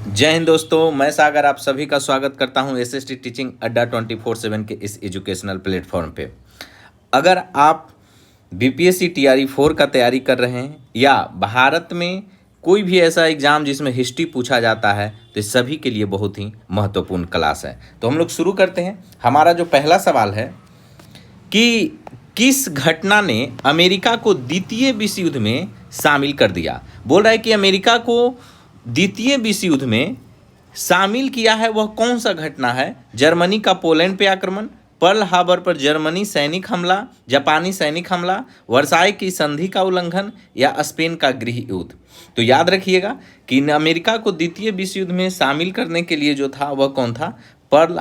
जय हिंद दोस्तों, मैं सागर आप सभी का स्वागत करता हूं एसएसटी टीचिंग अड्डा 24/7 के इस एजुकेशनल प्लेटफॉर्म पे। अगर आप बीपीएससी टीआरई 4 का तैयारी कर रहे हैं या भारत में कोई भी ऐसा एग्ज़ाम जिसमें हिस्ट्री पूछा जाता है तो इस सभी के लिए बहुत ही महत्वपूर्ण क्लास है। तो हम लोग शुरू करते हैं। हमारा जो पहला सवाल है कि किस घटना ने अमेरिका को द्वितीय विश्व युद्ध में शामिल कर दिया। बोल रहा है कि अमेरिका को द्वितीय विश्व युद्ध में शामिल किया है, वह कौन सा घटना है। जर्मनी का पोलैंड पे आक्रमण, पर्ल हार्बर पर जर्मनी सैनिक हमला, जापानी सैनिक हमला, वर्साई की संधि का उल्लंघन या स्पेन का गृह युद्ध। तो याद रखिएगा कि अमेरिका को द्वितीय विश्व युद्ध में शामिल करने के लिए जो था वह कौन था, पर्ल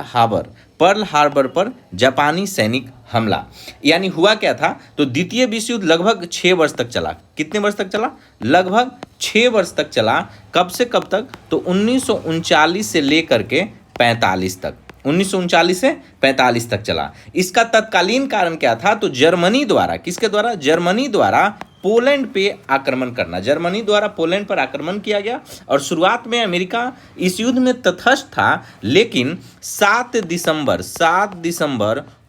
हार्बर पर जापानी सैनिक हमला। यानी हुआ क्या था, तो द्वितीय विश्व युद्ध लगभग 6 वर्ष तक चला। कितने वर्ष तक चला? लगभग 6 वर्ष तक चला। कब से कब तक? तो 1939 से लेकर के 45 तक। 1939 से 45 तक चला। इसका तत्कालीन कारण क्या था? तो जर्मनी द्वारा, किसके द्वारा? जर्मनी द्वारा पोलैंड पे आक्रमण करना। जर्मनी द्वारा पोलैंड पर आक्रमण किया गया और शुरुआत में अमेरिका इस युद्ध में तटस्थ था, लेकिन 7 दिसंबर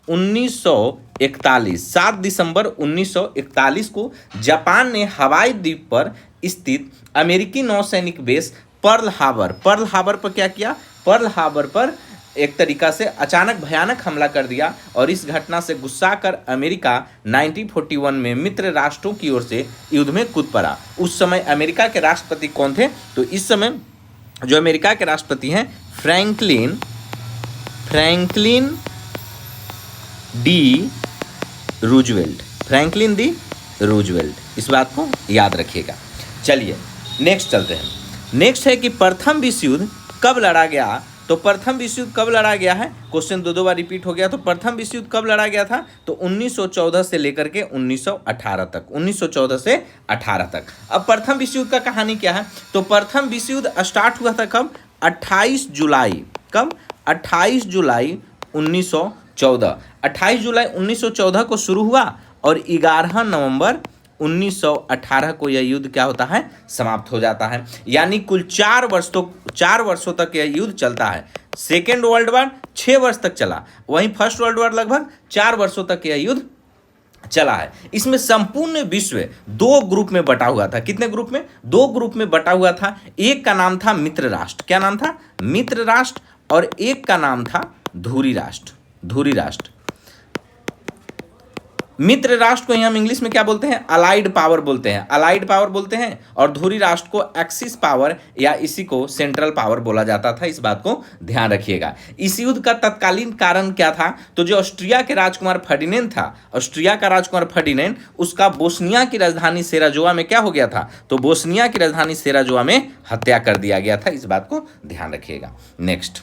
1941 को जापान ने हवाई द्वीप पर स्थित अमेरिकी नौसैनिक बेस पर्ल हार्बर पर क्या किया? पर्ल हार्बर पर एक तरीका से अचानक भयानक हमला कर दिया और इस घटना से गुस्सा कर अमेरिका 1941 में मित्र राष्ट्रों की ओर से युद्ध में कूद पड़ा। उस समय अमेरिका के राष्ट्रपति कौन थे? तो इस समय जो अमेरिका के राष्ट्रपति हैं फ्रैंकलिन डी रूजवेल्ट। इस बात को याद रखिएगा। चलिए नेक्स्ट चलते हैं। नेक्स्ट है कि प्रथम विश्व युद्ध कब लड़ा गया। तो प्रथम विश्व युद्ध कब लड़ा गया है? क्वेश्चन दो बार रिपीट हो गया। तो प्रथम विश्व युद्ध कब लड़ा गया था? तो 1914 से लेकर के 1918 तक। 1914 से 18 तक। अब प्रथम विश्व युद्ध का कहानी क्या है? तो प्रथम विश्व युद्ध स्टार्ट हुआ था कब? 28 जुलाई। कब? 28 जुलाई 1914। 28 जुलाई 1914 को शुरू हुआ और 11 नवंबर 1918 को यह युद्ध क्या होता है? समाप्त हो जाता है। यानी कुल 4 वर्षों तक यह युद्ध चलता है। सेकेंड वर्ल्ड वॉर 6 वर्ष तक चला, वहीं फर्स्ट वर्ल्ड वॉर लगभग 4 वर्षों तक यह युद्ध चला है। इसमें संपूर्ण विश्व 2 ग्रुप में बटा हुआ था। कितने ग्रुप में? 2 ग्रुप में बटा हुआ था। एक का नाम था मित्र राष्ट्र। क्या नाम था? मित्र राष्ट्र। और एक का नाम था धुरी राष्ट्र। मित्र राष्ट्र को ही हम इंग्लिश में क्या बोलते हैं? अलाइड पावर बोलते हैं। और धुरी राष्ट्र को एक्सिस पावर या इसी को सेंट्रल पावर बोला जाता था। इस बात को ध्यान रखिएगा। इस युद्ध का तत्कालीन कारण क्या था? तो जो ऑस्ट्रिया के राजकुमार फर्डिनेंड उसका बोस्निया की राजधानी सेराजोआ में क्या हो गया था? तो बोस्निया की राजधानी सेराजोआ में हत्या कर दिया गया था। इस बात को ध्यान रखिएगा। नेक्स्ट,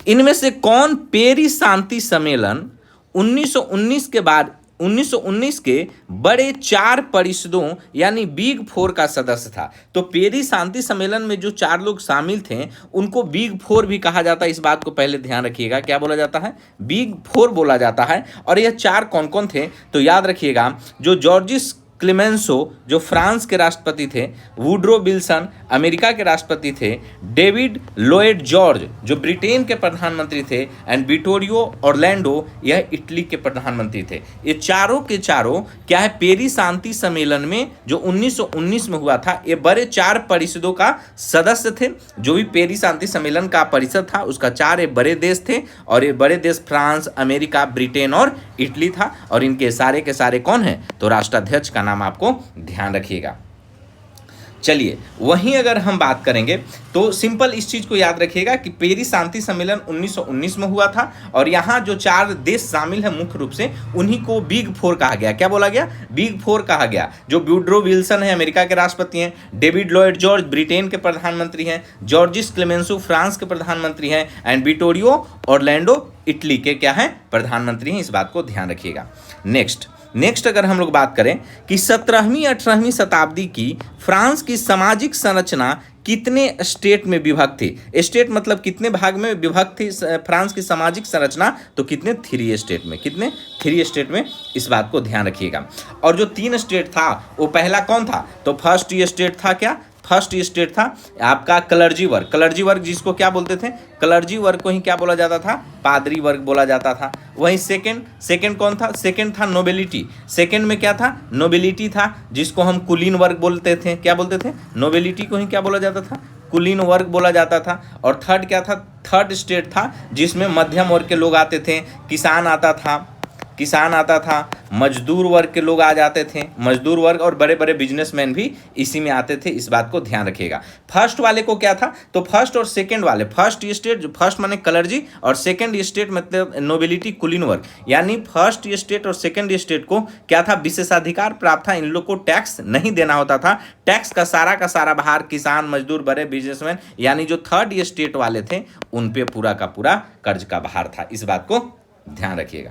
इनमें से कौन पेरिस शांति सम्मेलन 1919 के बाद 1919 के बड़े 4 परिषदों यानी बिग 4 का सदस्य था? तो पेरिस शांति सम्मेलन में जो 4 लोग शामिल थे उनको बिग 4 भी कहा जाता है। इस बात को पहले ध्यान रखिएगा। क्या बोला जाता है? बिग 4 बोला जाता है। और यह 4 कौन कौन थे? तो याद रखिएगा, जो जॉर्जिस क्लेमेंसो जो फ्रांस के राष्ट्रपति थे, वुड्रो विल्सन अमेरिका के राष्ट्रपति थे, डेविड लोयड जॉर्ज जो ब्रिटेन के प्रधानमंत्री थे, एंड विटोरियो ऑरलैंडो यह इटली के प्रधानमंत्री थे। ये चारों के चारों क्या है? पेरिस शांति सम्मेलन में जो 1919 में हुआ था, ये बड़े 4 परिषदों का सदस्य थे। जो भी पेरिस शांति सम्मेलन का परिषद था उसका 4 बड़े देश थे और ये बड़े देश फ्रांस, अमेरिका, ब्रिटेन और इटली था। और इनके सारे के सारे कौन है? तो राष्ट्राध्यक्ष का नाम आपको ध्यान रखिएगा। चलिए वहीं अगर हम बात करेंगे तो सिंपल इस चीज को याद रखिएगा कि पेरिस शांति सम्मेलन 1919 में हुआ था और यहाँ जो 4 देश शामिल है मुख्य रूप से उन्हीं को बिग 4 कहा गया। क्या बोला गया? बिग 4 कहा गया। जो वुड्रो विल्सन है अमेरिका के राष्ट्रपति हैं, डेविड लॉयड जॉर्ज ब्रिटेन के प्रधानमंत्री हैं, जॉर्जिस क्लेमेंसो फ्रांस के प्रधानमंत्री हैं, एंड विटोरियो ऑरलैंडो इटली के क्या है? प्रधानमंत्री हैं। इस बात को ध्यान रखिएगा। नेक्स्ट अगर हम लोग बात करें कि 17वीं 18वीं शताब्दी की फ्रांस की सामाजिक संरचना कितने स्टेट में विभक्त थी? स्टेट मतलब कितने भाग में विभक्त थी फ्रांस की सामाजिक संरचना? तो कितने? 3 स्टेट में। कितने? 3 स्टेट में। इस बात को ध्यान रखिएगा। और जो 3 स्टेट था वो पहला कौन था? तो फर्स्ट ये स्टेट था क्या? फर्स्ट स्टेट था आपका क्लर्जी वर्ग। क्लर्जी वर्ग जिसको क्या बोलते थे, क्लर्जी वर्ग को ही क्या बोला जाता था, पादरी वर्ग बोला जाता था। वहीं सेकंड कौन था, सेकंड था नोबिलिटी। सेकंड में क्या था, नोबिलिटी था, जिसको हम कुलीन वर्ग बोलते थे। क्या बोलते थे, नोबिलिटी को ही क्या बोला जाता था, कुलीन वर्ग बोला जाता था। और थर्ड क्या था, थर्ड स्टेट था जिसमें मध्यम वर्ग के लोग आते थे, किसान आता था, मजदूर वर्ग के लोग आ जाते थे, मजदूर वर्ग और बड़े बड़े बिजनेसमैन भी इसी में आते थे। इस बात को ध्यान रखिएगा। फर्स्ट वाले को क्या था, तो फर्स्ट और सेकंड वाले, फर्स्ट स्टेट जो फर्स्ट माने क्लर्जी और सेकंड स्टेट मतलब नोबिलिटी कुलीन वर्ग, यानी फर्स्ट स्टेट और सेकंड स्टेट को क्या था, विशेषाधिकार प्राप्त था। इन लोग को टैक्स नहीं देना होता था। टैक्स का सारा भार किसान, मजदूर, बड़े बिजनेसमैन यानी जो थर्ड स्टेट वाले थे उन पे पूरा का पूरा कर्ज का भार था। इस बात को ध्यान रखिएगा।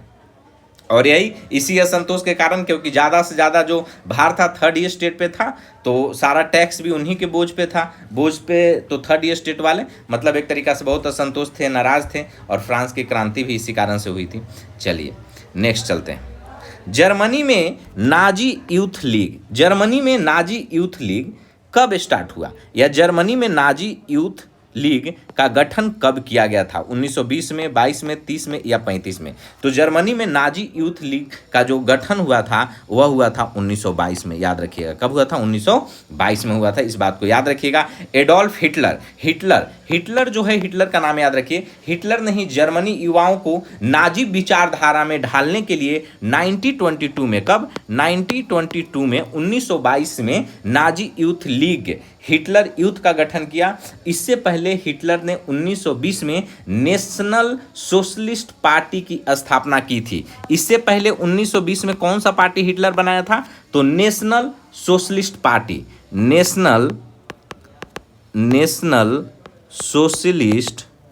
और यही इसी असंतोष के कारण, क्योंकि ज़्यादा से ज़्यादा जो भार था थर्ड स्टेट पे था, तो सारा टैक्स भी उन्हीं के बोझ पे था, तो थर्ड स्टेट वाले मतलब एक तरीक़ा से बहुत असंतोष थे, नाराज़ थे। और फ्रांस की क्रांति भी इसी कारण से हुई थी। चलिए नेक्स्ट चलते हैं। जर्मनी में नाजी यूथ लीग कब स्टार्ट हुआ, या जर्मनी में नाजी यूथ लीग का गठन कब किया गया था, 1920 में, 22 में, 30 में या 35 में। तो जर्मनी में नाजी यूथ लीग का जो गठन हुआ था वह हुआ था 1922 में। याद रखिएगा कब हुआ था, 1922 में हुआ था। इस बात को याद रखिएगा। एडोल्फ हिटलर जो है, हिटलर का नाम याद रखिए। हिटलर ने ही जर्मनी युवाओं को नाजी विचारधारा में ढालने के लिए 1922 में, कब, 1922 में, 1922 में Nazi youth league Hitler youth का गठन किया। इससे पहले हिटलर ने 1920 में नेशनल सोशलिस्ट पार्टी की स्थापना की थी। इससे पहले 1920 में कौन सा पार्टी हिटलर बनाया था, तो national socialist party, national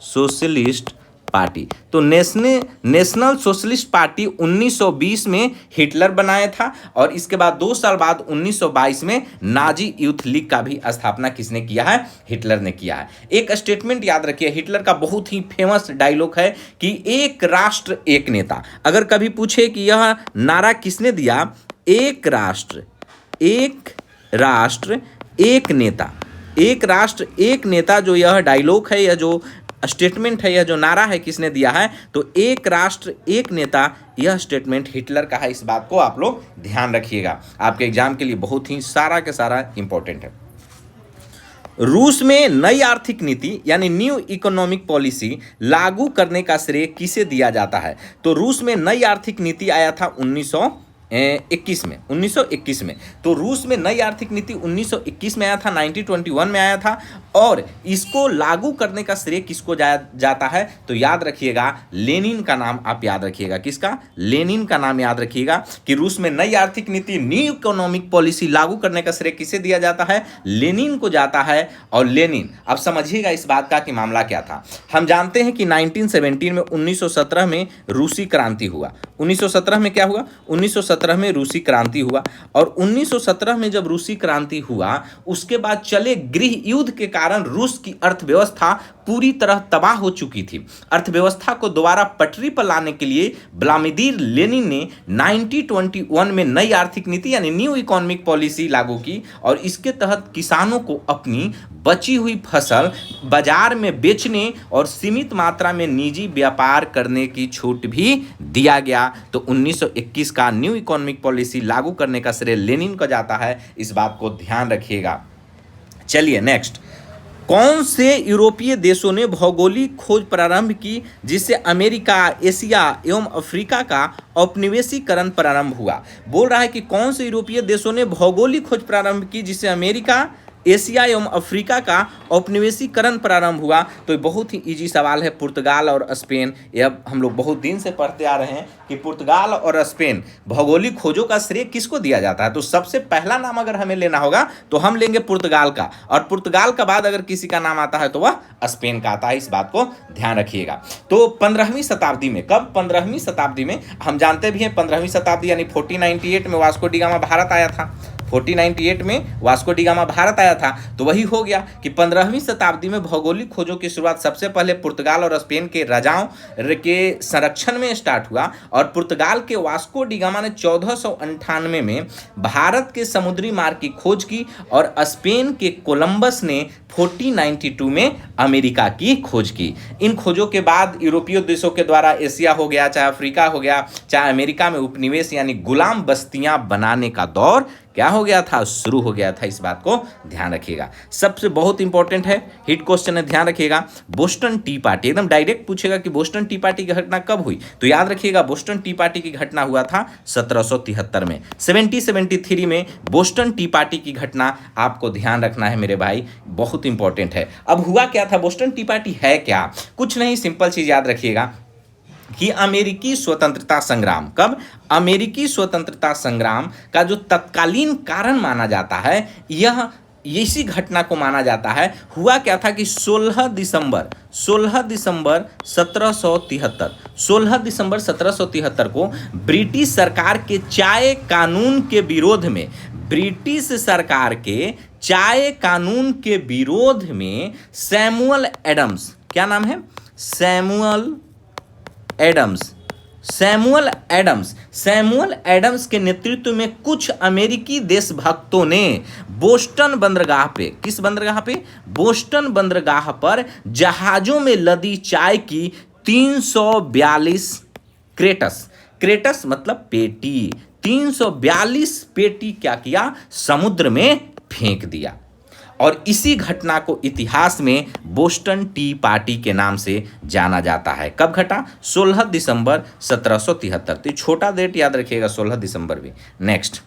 socialist party. तो नेशनल सोशलिस्ट पार्टी 1920 में हिटलर बनाया था। और इसके बाद 2 साल बाद 1922 में नाजी यूथ लीग का भी स्थापना किसने किया है, हिटलर ने किया है। एक स्टेटमेंट याद रखिए, हिटलर का बहुत ही फेमस डायलॉग है कि एक राष्ट्र एक नेता। अगर कभी पूछे कि यह नारा किसने दिया, एक राष्ट्र एक नेता, एक राष्ट्र एक नेता, जो यह डायलॉग है, यह जो स्टेटमेंट है, यह जो नारा है, किसने दिया है, तो एक राष्ट्र एक नेता, यह स्टेटमेंट हिटलर का है। इस बात को आप लोग ध्यान रखिएगा, आपके एग्जाम के लिए बहुत ही सारा के सारा इंपॉर्टेंट है। रूस में नई आर्थिक नीति यानी न्यू इकोनॉमिक पॉलिसी लागू करने का श्रेय किसे दिया जाता है, तो रूस में नई आर्थिक नीति आया था 1921 में। तो रूस में नई आर्थिक नीति 1921 में आया था, 1921 में आया था। और इसको लागू करने का श्रेय किसको जाता है, तो याद रखिएगा लेनिन का नाम आप याद रखिएगा। किसका, लेनिन का नाम याद रखिएगा कि रूस में नई आर्थिक नीति न्यू इकोनॉमिक पॉलिसी लागू करने का श्रेय किसे दिया जाता है, लेनिन को जाता है। और लेनिन, अब समझिएगा इस बात का कि मामला क्या था। हम जानते हैं कि 1917 में 1917 में रूसी क्रांति हुआ। 1917 में क्या हुआ, 1917 में रूसी क्रांति हुआ। और 1917 में जब रूसी क्रांति हुआ, उसके बाद चले गृह युद्ध के कारण रूस की अर्थव्यवस्था पूरी तरह तबाह हो चुकी थी। अर्थव्यवस्था को दोबारा पटरी पर लाने के लिए व्लादिमीर लेनिन ने 1921 में नई आर्थिक नीति यानी न्यू इकोनॉमिक पॉलिसी लागू की। और इसके तहत किसानों को अपनी बची हुई फसल बाजार में बेचने और सीमित मात्रा में निजी व्यापार करने की छूट भी दिया गया। तो 1921 का न्यू इकोनॉमिक पॉलिसी लागू करने का श्रेय लेनिन को जाता है। इस बात को ध्यान रखिएगा। चलिए नेक्स्ट, कौन से यूरोपीय देशों ने भौगोलिक खोज प्रारंभ की जिससे अमेरिका, एशिया एवं अफ्रीका का औपनिवेशीकरण प्रारंभ हुआ। बोल रहा है कि कौन से यूरोपीय देशों ने भौगोलिक खोज प्रारंभ की जिससे अमेरिका, एशिया एवं अफ्रीका का औपनिवेशीकरण प्रारंभ हुआ। तो ये बहुत ही इजी सवाल है, पुर्तगाल और स्पेन। यह हम लोग बहुत दिन से पढ़ते आ रहे हैं कि पुर्तगाल और स्पेन भौगोलिक खोजों का श्रेय किसको दिया जाता है। तो सबसे पहला नाम अगर हमें लेना होगा तो हम लेंगे पुर्तगाल का, और पुर्तगाल का बाद अगर किसी का नाम आता है तो वह स्पेन का आता है। इस बात को ध्यान रखिएगा। तो 15वीं शताब्दी में, कब, 15वीं शताब्दी में, हम जानते भी हैं 15वीं शताब्दी यानी 1498 में वास्को डी गामा भारत आया था। 1498 में वास्को डी गामा भारत आया था। तो वही हो गया कि 15वीं शताब्दी में भौगोलिक खोजों की शुरुआत सबसे पहले पुर्तगाल और स्पेन के राजाओं के संरक्षण में स्टार्ट हुआ, और पुर्तगाल के वास्को डी गामा ने 1498 में भारत के समुद्री मार्ग की खोज की, और स्पेन के कोलंबस ने 1492 में अमेरिका की खोज की। इन खोजों के बाद यूरोपीय देशों के द्वारा एशिया हो गया, चाहे अफ्रीका हो गया, चाहे अमेरिका में उपनिवेश यानी गुलाम बस्तियां बनाने का दौर क्या हो गया था, शुरू हो गया था। इस बात को ध्यान रखिएगा। सबसे बहुत इंपॉर्टेंट है, हिट क्वेश्चन है, ध्यान रखिएगा। बोस्टन टी पार्टी, एकदम डायरेक्ट पूछेगा कि बोस्टन टी पार्टी की घटना कब हुई, तो याद रखिएगा बोस्टन टी पार्टी की घटना हुआ था 1773 में। 1773 में बोस्टन टी पार्टी की घटना आपको ध्यान रखना है मेरे भाई, बहुत इंपॉर्टेंट है। अब हुआ क्या था, बोस्टन टी पार्टी है क्या, कुछ नहीं, सिंपल चीज याद रखिएगा कि अमेरिकी स्वतंत्रता संग्राम, कब, अमेरिकी स्वतंत्रता संग्राम का जो तत्कालीन कारण माना जाता है, यह इसी घटना को माना जाता है। हुआ क्या था कि 16 दिसंबर 1773 को ब्रिटिश सरकार के चाय कानून के विरोध में, ब्रिटिश सरकार के चाय कानून के विरोध में सैमुअल एडम्स, क्या नाम है, सैमुअल एडम्स के नेतृत्व में कुछ अमेरिकी देशभक्तों ने बोस्टन बंदरगाह पे, किस बंदरगाह पे, बोस्टन बंदरगाह पर जहाजों में लदी चाय की 342 क्रेटस मतलब पेटी, 342 पेटी क्या किया, समुद्र में फेंक दिया। और इसी घटना को इतिहास में बोस्टन टी पार्टी के नाम से जाना जाता है। कब घटा, 16 दिसंबर 1773। तो छोटा डेट याद रखिएगा, 16 दिसंबर भी। नेक्स्ट,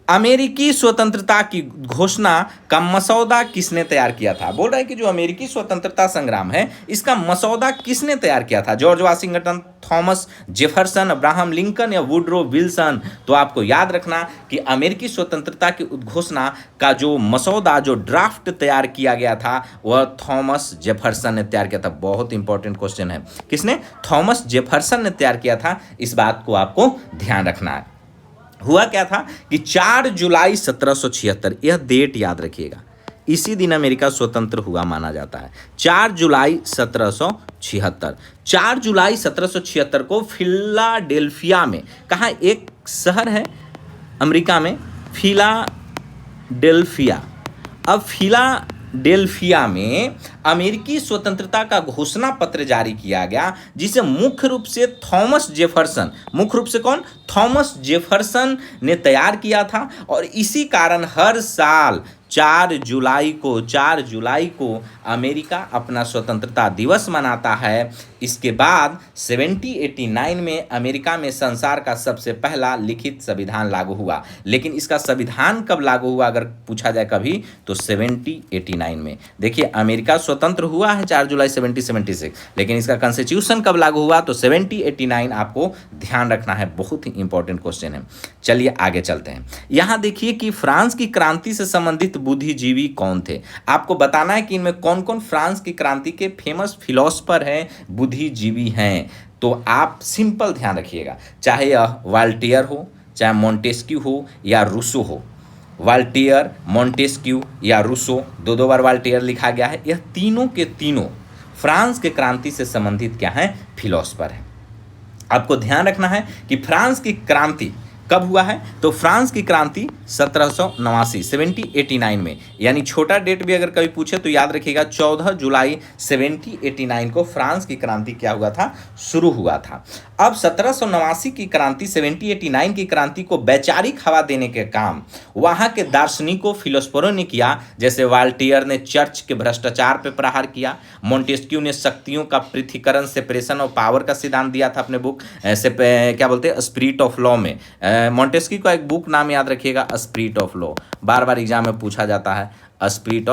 अमेरिकी स्वतंत्रता की घोषणा का मसौदा किसने तैयार किया था। बोल रहा है कि जो अमेरिकी स्वतंत्रता संग्राम है, इसका मसौदा किसने तैयार किया था, George Washington, Thomas Jefferson, Abraham Lincoln या वुडरो विल्सन। तो आपको याद रखना कि अमेरिकी स्वतंत्रता की उद्घोषणा का जो मसौदा, जो ड्राफ्ट तैयार किया गया था, वह थॉमस जेफरसन ने तैयार किया था। बहुत इंपॉर्टेंट क्वेश्चन है, किसने, थॉमस जेफरसन ने तैयार किया था। इस बात को आपको ध्यान रखना है। हुआ क्या था कि 4 जुलाई 1776, यह डेट याद रखिएगा, इसी दिन अमेरिका स्वतंत्र हुआ माना जाता है। 4 जुलाई 1776, 4 जुलाई 1776 को फिलाडेल्फिया में, कहाँ, एक शहर है अमेरिका में, फिलाडेल्फिया। अब फिलाडेल्फिया में अमेरिकी स्वतंत्रता का घोषणा पत्र जारी किया गया, जिसे मुख्य रूप से थॉमस जेफरसन, मुख्य रूप से कौन, थॉमस जेफरसन ने तैयार किया था। और इसी कारण हर साल 4 जुलाई को अमेरिका अपना स्वतंत्रता दिवस मनाता है। इसके बाद 1789 में अमेरिका में संसार का सबसे पहला लिखित संविधान लागू हुआ। लेकिन इसका संविधान कब लागू हुआ अगर पूछा जाए कभी, तो 1789 में। देखिए, अमेरिका स्वतंत्र हुआ है 4 जुलाई 1776, लेकिन इसका कॉन्स्टिट्यूशन कब लागू हुआ, तो 1789 आपको ध्यान रखना है, बहुत ही इंपॉर्टेंट क्वेश्चन है। चलिए आगे चलते हैं। यहाँ देखिए कि फ्रांस की क्रांति से संबंधित बुद्धिजीवी कौन थे। आपको बताना है कि इनमें कौन कौन फ्रांस की क्रांति के फेमस फिलोसफर हैं, बुद्धिजीवी हैं। तो आप सिंपल ध्यान रखिएगा, चाहे यह वाल्टियर हो, चाहे मोंटेस्क्यू हो या रूसो हो, वाल्टियर, मोंटेस्क्यू या रूसो, दो बार वाल्टियर लिखा गया है, यह तीनों के तीनों फ्रांस के क्रांति से संबंधित क्या है, फिलोसफर है। आपको ध्यान रखना है कि फ्रांस की क्रांति कब हुआ है, तो फ्रांस की क्रांति 1789 में, यानी छोटा डेट भी अगर कभी पूछे तो याद रखिएगा 14 जुलाई 1789 को फ्रांस की क्रांति क्या हुआ था, शुरू हुआ था। अब 1789 की क्रांति, 1789 की क्रांति को वैचारिक हवा देने के काम वहाँ के दार्शनिकों, फिलोसफरों ने किया। जैसे वाल्टियर ने चर्च के भ्रष्टाचार पर प्रहार किया, मोंटेस्क्यू ने शक्तियों का पृथक्करण, सेपरेशन ऑफ पावर का सिद्धांत दिया था अपने बुक क्या बोलते हैं, स्पिरिट ऑफ लॉ में। मोंटेस्क्यू का एक बुक नाम याद रखिएगा, spirit of law, bar bar exam में पूछा जाता है, स्पिरिट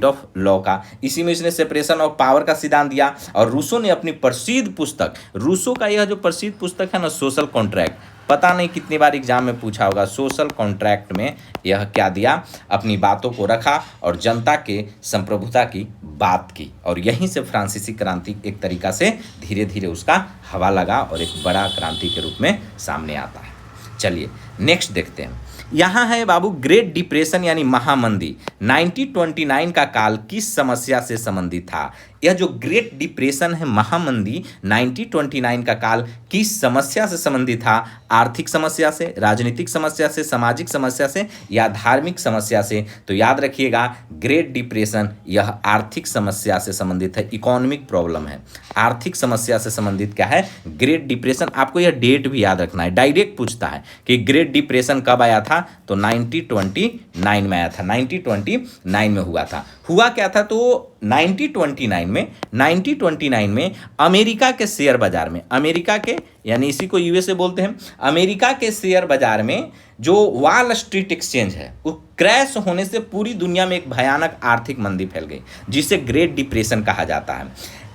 ऑफ लॉ का। इसी में इसने सेपरेशन ऑफ पावर का सिद्धांत दिया। और रूसो ने अपनी प्रसिद्ध पुस्तक, रूसो का यह जो प्रसिद्ध पुस्तक है ना, सोशल कॉन्ट्रैक्ट, पता नहीं कितनी बार एग्जाम में पूछा होगा, सोशल कॉन्ट्रैक्ट में यह क्या दिया, अपनी बातों को रखा और जनता के संप्रभुता की बात की। और यहीं से फ्रांसीसी क्रांति एक तरीका से धीरे धीरे उसका हवा लगा और एक बड़ा क्रांति के रूप में सामने आता है। चलिए नेक्स्ट देखते हैं। यहाँ है बाबू ग्रेट डिप्रेशन यानी महामंदी 1929 का काल किस समस्या से संबंधित था। यह जो ग्रेट डिप्रेशन है महामंदी 1929 का काल किस समस्या से संबंधित था। आर्थिक समस्या से, राजनीतिक समस्या से, सामाजिक समस्या से या धार्मिक समस्या से। तो याद रखिएगा ग्रेट डिप्रेशन यह आर्थिक समस्या से संबंधित है, इकोनॉमिक प्रॉब्लम है। आर्थिक समस्या से संबंधित क्या है ग्रेट डिप्रेशन। आपको यह डेट भी याद रखना है, डायरेक्ट पूछता है कि ग्रेट डिप्रेशन कब आया था, तो 1929 में आया था, 1929 में हुआ था। हुआ क्या था, तो 1929 में अमेरिका के शेयर बाजार में, अमेरिका के यानी इसी को यूएसए बोलते हैं, अमेरिका के शेयर बाजार में जो वॉल स्ट्रीट एक्सचेंज है वो क्रैश होने से पूरी दुनिया में एक भयानक आर्थिक मंदी फैल गई, जिसे ग्रेट डिप्रेशन कहा जाता है।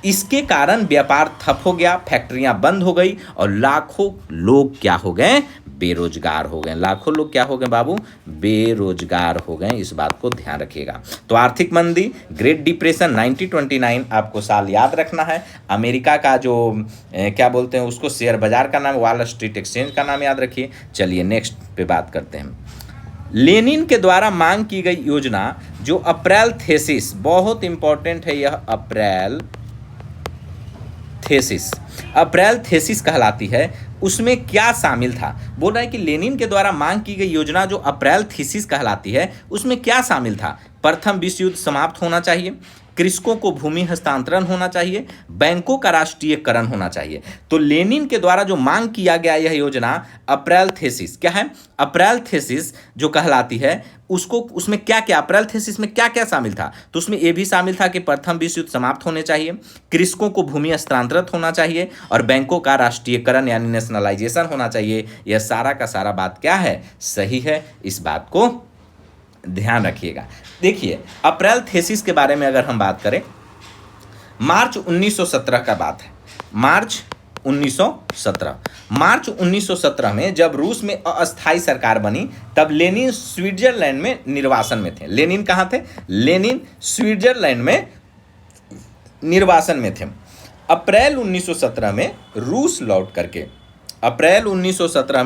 इसके कारण व्यापार ठप हो गया, फैक्ट्रियां बंद हो गई और लाखों लोग क्या हो गए, बेरोजगार हो गए। लाखों लोग क्या हो गए बाबू, बेरोजगार हो गए। इस बात को ध्यान रखिएगा। तो आर्थिक मंदी, ग्रेट डिप्रेशन 1929 आपको साल याद रखना है। अमेरिका का जो क्या बोलते हैं उसको, शेयर बाजार का नाम, वॉल स्ट्रीट एक्सचेंज का नाम याद रखिए। चलिए नेक्स्ट पे बात करते हैं। लेनिन के द्वारा मांग की गई योजना जो अप्रैल थीसिस, बहुत इंपॉर्टेंट है यह अप्रैल थीसिस कहलाती है, उसमें क्या शामिल था। बोल रहा है कि लेनिन के द्वारा मांग की गई योजना जो अप्रैल थीसिस कहलाती है उसमें क्या शामिल था। प्रथम विश्व युद्ध समाप्त होना चाहिए, कृषकों को भूमि हस्तांतरण होना चाहिए, बैंकों का राष्ट्रीयकरण होना चाहिए। तो लेनिन के द्वारा जो मांग किया गया यह योजना अप्रैल थीसिस क्या है, अप्रैल थीसिस जो कहलाती है उसको, उसमें क्या क्या, अप्रैल थीसिस में क्या क्या शामिल था। तो उसमें यह भी शामिल था कि प्रथम विश्व युद्ध समाप्त होने चाहिए, कृषकों को भूमि हस्तांतरित होना चाहिए और बैंकों का राष्ट्रीयकरण यानी नेशनलाइजेशन होना चाहिए। यह सारा का सारा बात क्या है, सही है। इस बात को ध्यान रखिएगा। देखिए अप्रैल थीसिस के बारे में अगर हम बात करें, मार्च 1917 का बात है। मार्च 1917 में जब रूस में अस्थायी सरकार बनी तब लेनिन स्विट्जरलैंड में निर्वासन में थे। लेनिन कहाँ थे, लेनिन स्विट्जरलैंड में निर्वासन में थे। अप्रैल 1917 में रूस लौट करके, अप्रैल 1917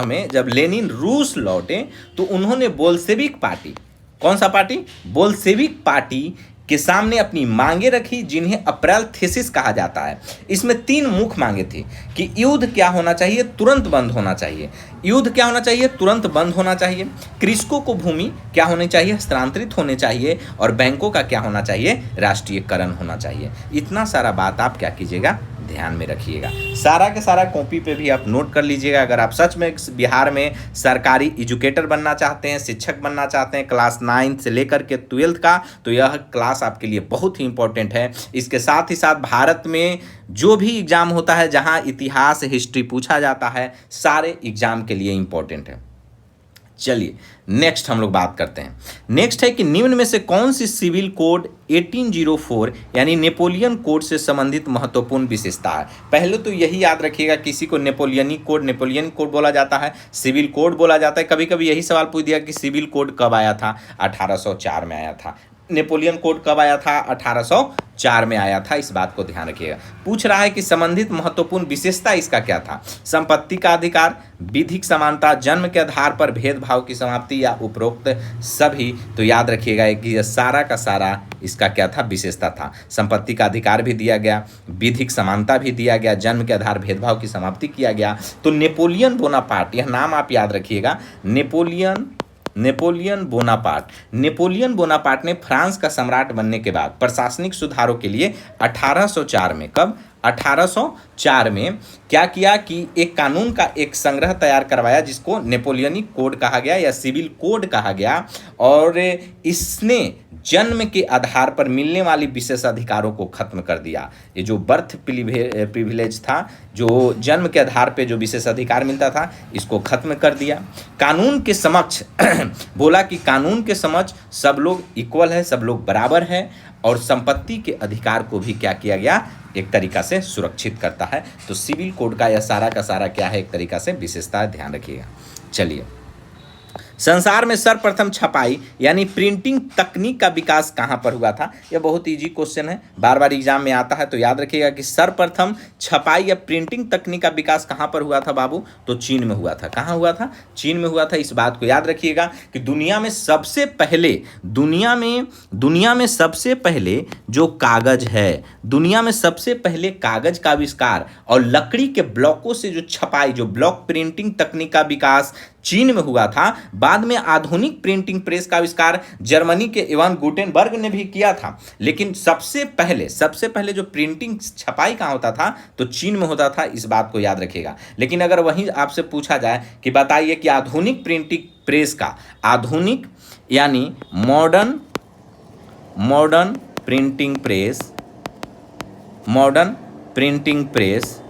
में जब लेनिन रूस लौटे तो उन्होंने बोल्शेविक पार्टी, कौन सा पार्टी, बोल्शेविक पार्टी के सामने अपनी मांगे रखी जिन्हें अप्रैल थीसिस कहा जाता है। इसमें 3 मुख्य मांगे थी कि युद्ध क्या होना चाहिए, तुरंत बंद होना चाहिए, युद्ध क्या होना चाहिए, तुरंत बंद होना चाहिए, कृषकों को भूमि क्या होनी चाहिए, हस्तांतरित होने चाहिए और बैंकों का क्या होना चाहिए, राष्ट्रीयकरण होना चाहिए। इतना सारा बात आप क्या कीजिएगा, ध्यान में रखिएगा। सारा के सारा कॉपी पे भी आप नोट कर लीजिएगा। अगर आप सच में बिहार में सरकारी एजुकेटर बनना चाहते हैं, शिक्षक बनना चाहते हैं क्लास 9 से लेकर के 12th का, तो यह क्लास आपके लिए बहुत ही इंपॉर्टेंट है। इसके साथ ही साथ भारत में जो भी एग्जाम होता है जहां इतिहास, हिस्ट्री पूछा जाता है, सारे एग्जाम के लिए इंपॉर्टेंट है। चलिए नेक्स्ट हम लोग बात करते हैं। नेक्स्ट है कि निम्न में से कौन सी सिविल कोड 1804 यानी नेपोलियन कोड से संबंधित महत्वपूर्ण विशेषता है। पहले तो यही याद रखिएगा, किसी को नेपोलियनिक कोड बोला जाता है, सिविल कोड बोला जाता है। कभी कभी यही सवाल पूछ दिया कि सिविल कोड कब आया था, 1804 में आया था। नेपोलियन कोड कब आया था, 1804 में आया था। इस बात को ध्यान रखिएगा। पूछ रहा है कि संबंधित महत्वपूर्ण विशेषता इसका क्या था। संपत्ति का अधिकार, विधिक समानता, जन्म के आधार पर भेदभाव की समाप्ति या उपरोक्त सभी। तो याद रखिएगा कि यह सारा का सारा इसका क्या था, विशेषता था। संपत्ति का अधिकार भी दिया गया, विधिक समानता भी दिया गया, जन्म के आधार भेदभाव की समाप्ति किया गया। तो नेपोलियन बोनापार्ट, यह नाम आप याद रखिएगा, नेपोलियन बोनापार्ट ने फ्रांस का सम्राट बनने के बाद प्रशासनिक सुधारों के लिए 1804 में, कब, 1804 में क्या किया कि एक कानून का एक संग्रह तैयार करवाया जिसको नेपोलियनिक कोड कहा गया या सिविल कोड कहा गया। और इसने जन्म के आधार पर मिलने वाली विशेष अधिकारों को खत्म कर दिया। ये जो बर्थ प्रिविलेज था, जो जन्म के आधार पे जो विशेष अधिकार मिलता था, इसको खत्म कर दिया। कानून के समक्ष बोला कि कानून के समक्ष सब लोग इक्वल है, सब लोग बराबर है। और संपत्ति के अधिकार को भी क्या किया गया, एक तरीका से सुरक्षित करता है। तो सिविल कोड का यह सारा का सारा क्या है, एक तरीका से विशेषता, ध्यान रखिएगा। चलिए संसार में सर्वप्रथम छपाई यानी प्रिंटिंग तकनीक का विकास कहाँ पर हुआ था? यह बहुत इजी क्वेश्चन है, बार बार एग्जाम में आता है, तो याद रखिएगा कि सर्वप्रथम छपाई या प्रिंटिंग तकनीक का विकास कहाँ पर हुआ था बाबू? तो चीन में हुआ था। कहाँ हुआ था? चीन में हुआ था। इस बात को याद रखिएगा कि दुनिया में सबसे पहले जो कागज है, दुनिया में सबसे पहले कागज का आविष्कार और लकड़ी के ब्लॉकों से जो छपाई, जो ब्लॉक प्रिंटिंग तकनीक का विकास चीन में हुआ था। बाद में आधुनिक प्रिंटिंग प्रेस का आविष्कार जर्मनी के इवान गुटेनबर्ग ने भी किया था, लेकिन सबसे पहले जो प्रिंटिंग छपाई कहाँ होता था? तो चीन में होता था। इस बात को याद रखिएगा। लेकिन अगर वहीं आपसे पूछा जाए कि बताइए कि आधुनिक प्रिंटिंग प्रेस का, आधुनिक यानी मॉडर्न प्रिंटिंग प्रेस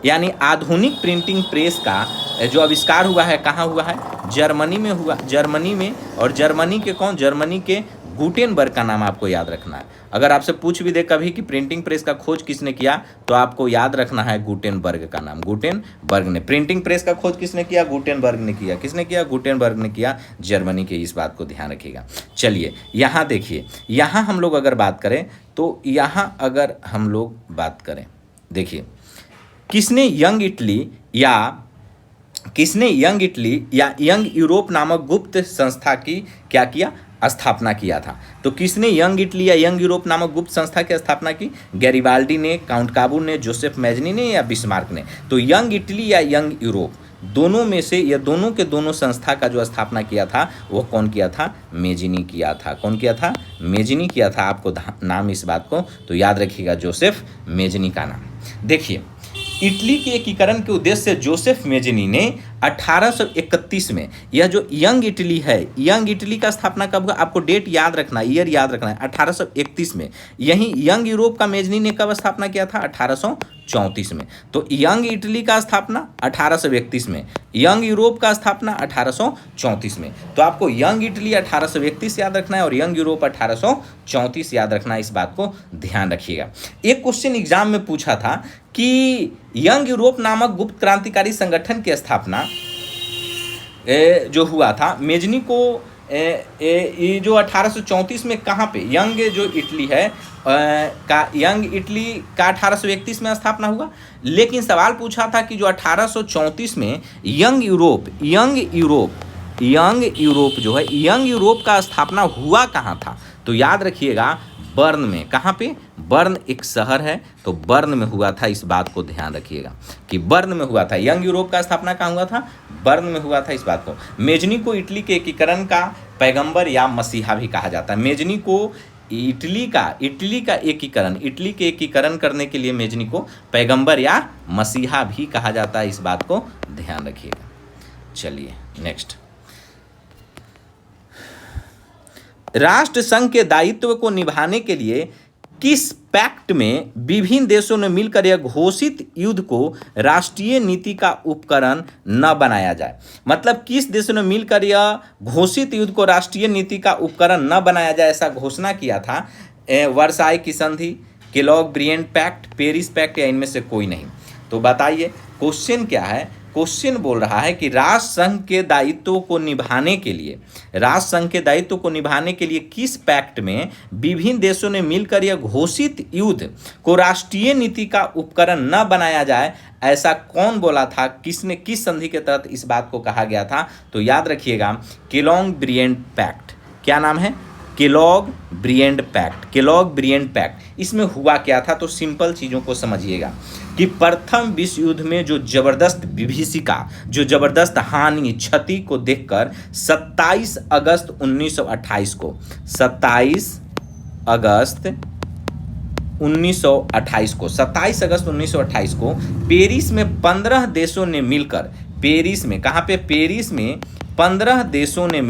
यानी आधुनिक प्रिंटिंग प्रेस का जो आविष्कार हुआ है कहाँ हुआ है? जर्मनी में हुआ। जर्मनी में, और जर्मनी के कौन? जर्मनी के गुटेनबर्ग का नाम आपको याद रखना है। अगर आपसे पूछ भी दे कभी कि प्रिंटिंग प्रेस का खोज किसने किया, तो आपको याद रखना है गुटेनबर्ग का नाम। गुटेनबर्ग ने। प्रिंटिंग प्रेस का खोज किसने किया? गुटेनबर्ग ने किया। किसने किया? गुटेनबर्ग ने किया, जर्मनी के। इस बात को ध्यान रखिएगा। चलिए यहाँ देखिए, यहाँ हम लोग अगर बात करें तो यहाँ अगर हम लोग बात करें, देखिए किसने यंग इटली या यंग यूरोप नामक गुप्त संस्था की क्या किया? स्थापना किया था। तो किसने यंग इटली या यंग यूरोप नामक गुप्त संस्था की स्थापना की? गैरिबाल्डी ने, काउंट काबू ने, जोसेफ मैजनी ने या बिस्मार्क ने? तो यंग इटली या यंग यूरोप, दोनों में से या दोनों के दोनों संस्था का जो स्थापना किया था वो कौन किया था? मेजनी किया था। कौन किया था? मेजनी किया था। आपको नाम इस बात को तो याद रखिएगा, जोसेफ मेजनी का नाम। देखिए इटली के एकीकरण के उद्देश्य से जोसेफ मेजनी ने 1831 में, यह जो यंग इटली है, यंग इटली का स्थापना कब हुआ? आपको डेट याद रखना है, ईयर याद रखना है, 1831 में। यही यंग यूरोप का मेजनी ने कब स्थापना किया था? 1834 में। तो यंग इटली का स्थापना 1831 में, यंग यूरोप का स्थापना 1834 में। तो आपको यंग इटली 1831 याद रखना है और यंग यूरोप 1834 याद रखना है। इस बात को ध्यान रखिएगा। एक क्वेश्चन एग्जाम में पूछा था कि यंग यूरोप नामक गुप्त क्रांतिकारी संगठन की स्थापना जो हुआ था मेजनी को, ये जो 1834 में कहाँ पे यंग जो इटली है यंग इटली का 1831 में स्थापना हुआ। लेकिन सवाल पूछा था कि जो 1834 में यंग यूरोप जो है, यंग यूरोप का स्थापना हुआ कहाँ था? तो याद रखिएगा बर्न में। कहाँ पे? बर्न एक शहर है, तो बर्न में हुआ था। इस बात को ध्यान रखिएगा कि बर्न में हुआ था। यंग यूरोप का स्थापना कहाँ हुआ था? बर्न में हुआ था। इस बात को। मेजनी को इटली के एकीकरण का पैगंबर या मसीहा भी कहा जाता है। मेजनी को इटली के एकीकरण करने के लिए मेजनी को पैगंबर या मसीहा भी कहा जाता है। इस बात को ध्यान रखिएगा। चलिए नेक्स्ट, राष्ट्र संघ के दायित्व को निभाने के लिए किस पैक्ट में विभिन्न देशों ने मिलकर यह घोषित युद्ध को राष्ट्रीय नीति का उपकरण न बनाया जाए? मतलब किस देशों ने मिलकर यह घोषित युद्ध को राष्ट्रीय नीति का उपकरण न बनाया जाए ऐसा घोषणा किया था? वर्साई की संधि, केलॉग-ब्रियन पैक्ट, पेरिस पैक्ट या इनमें से कोई नहीं? तो बताइए क्वेश्चन क्या है? क्वेश्चन बोल रहा है कि राष्ट्र संघ के दायित्वों को निभाने के लिए किस पैक्ट में विभिन्न देशों ने मिलकर यह घोषित युद्ध को राष्ट्रीय नीति का उपकरण न बनाया जाए ऐसा कौन बोला था? किसने, किस संधि के तहत इस बात को कहा गया था? तो याद रखिएगा केलॉग-ब्रियन पैक्ट। क्या नाम है? Kellogg Briand pact. इसमें हुआ क्या था? तो सिंपल चीज़ों को समझिएगा कि प्रथम विश्व युद्ध में जो जबरदस्त विभीषिका, जो जबरदस्त हानि, क्षति को देखकर 27 अगस्त 1928 को पेरिस में 15 देशों ने मिलकर, पेरिस में, कहाँ पे? पेरिस में 15 देशों ने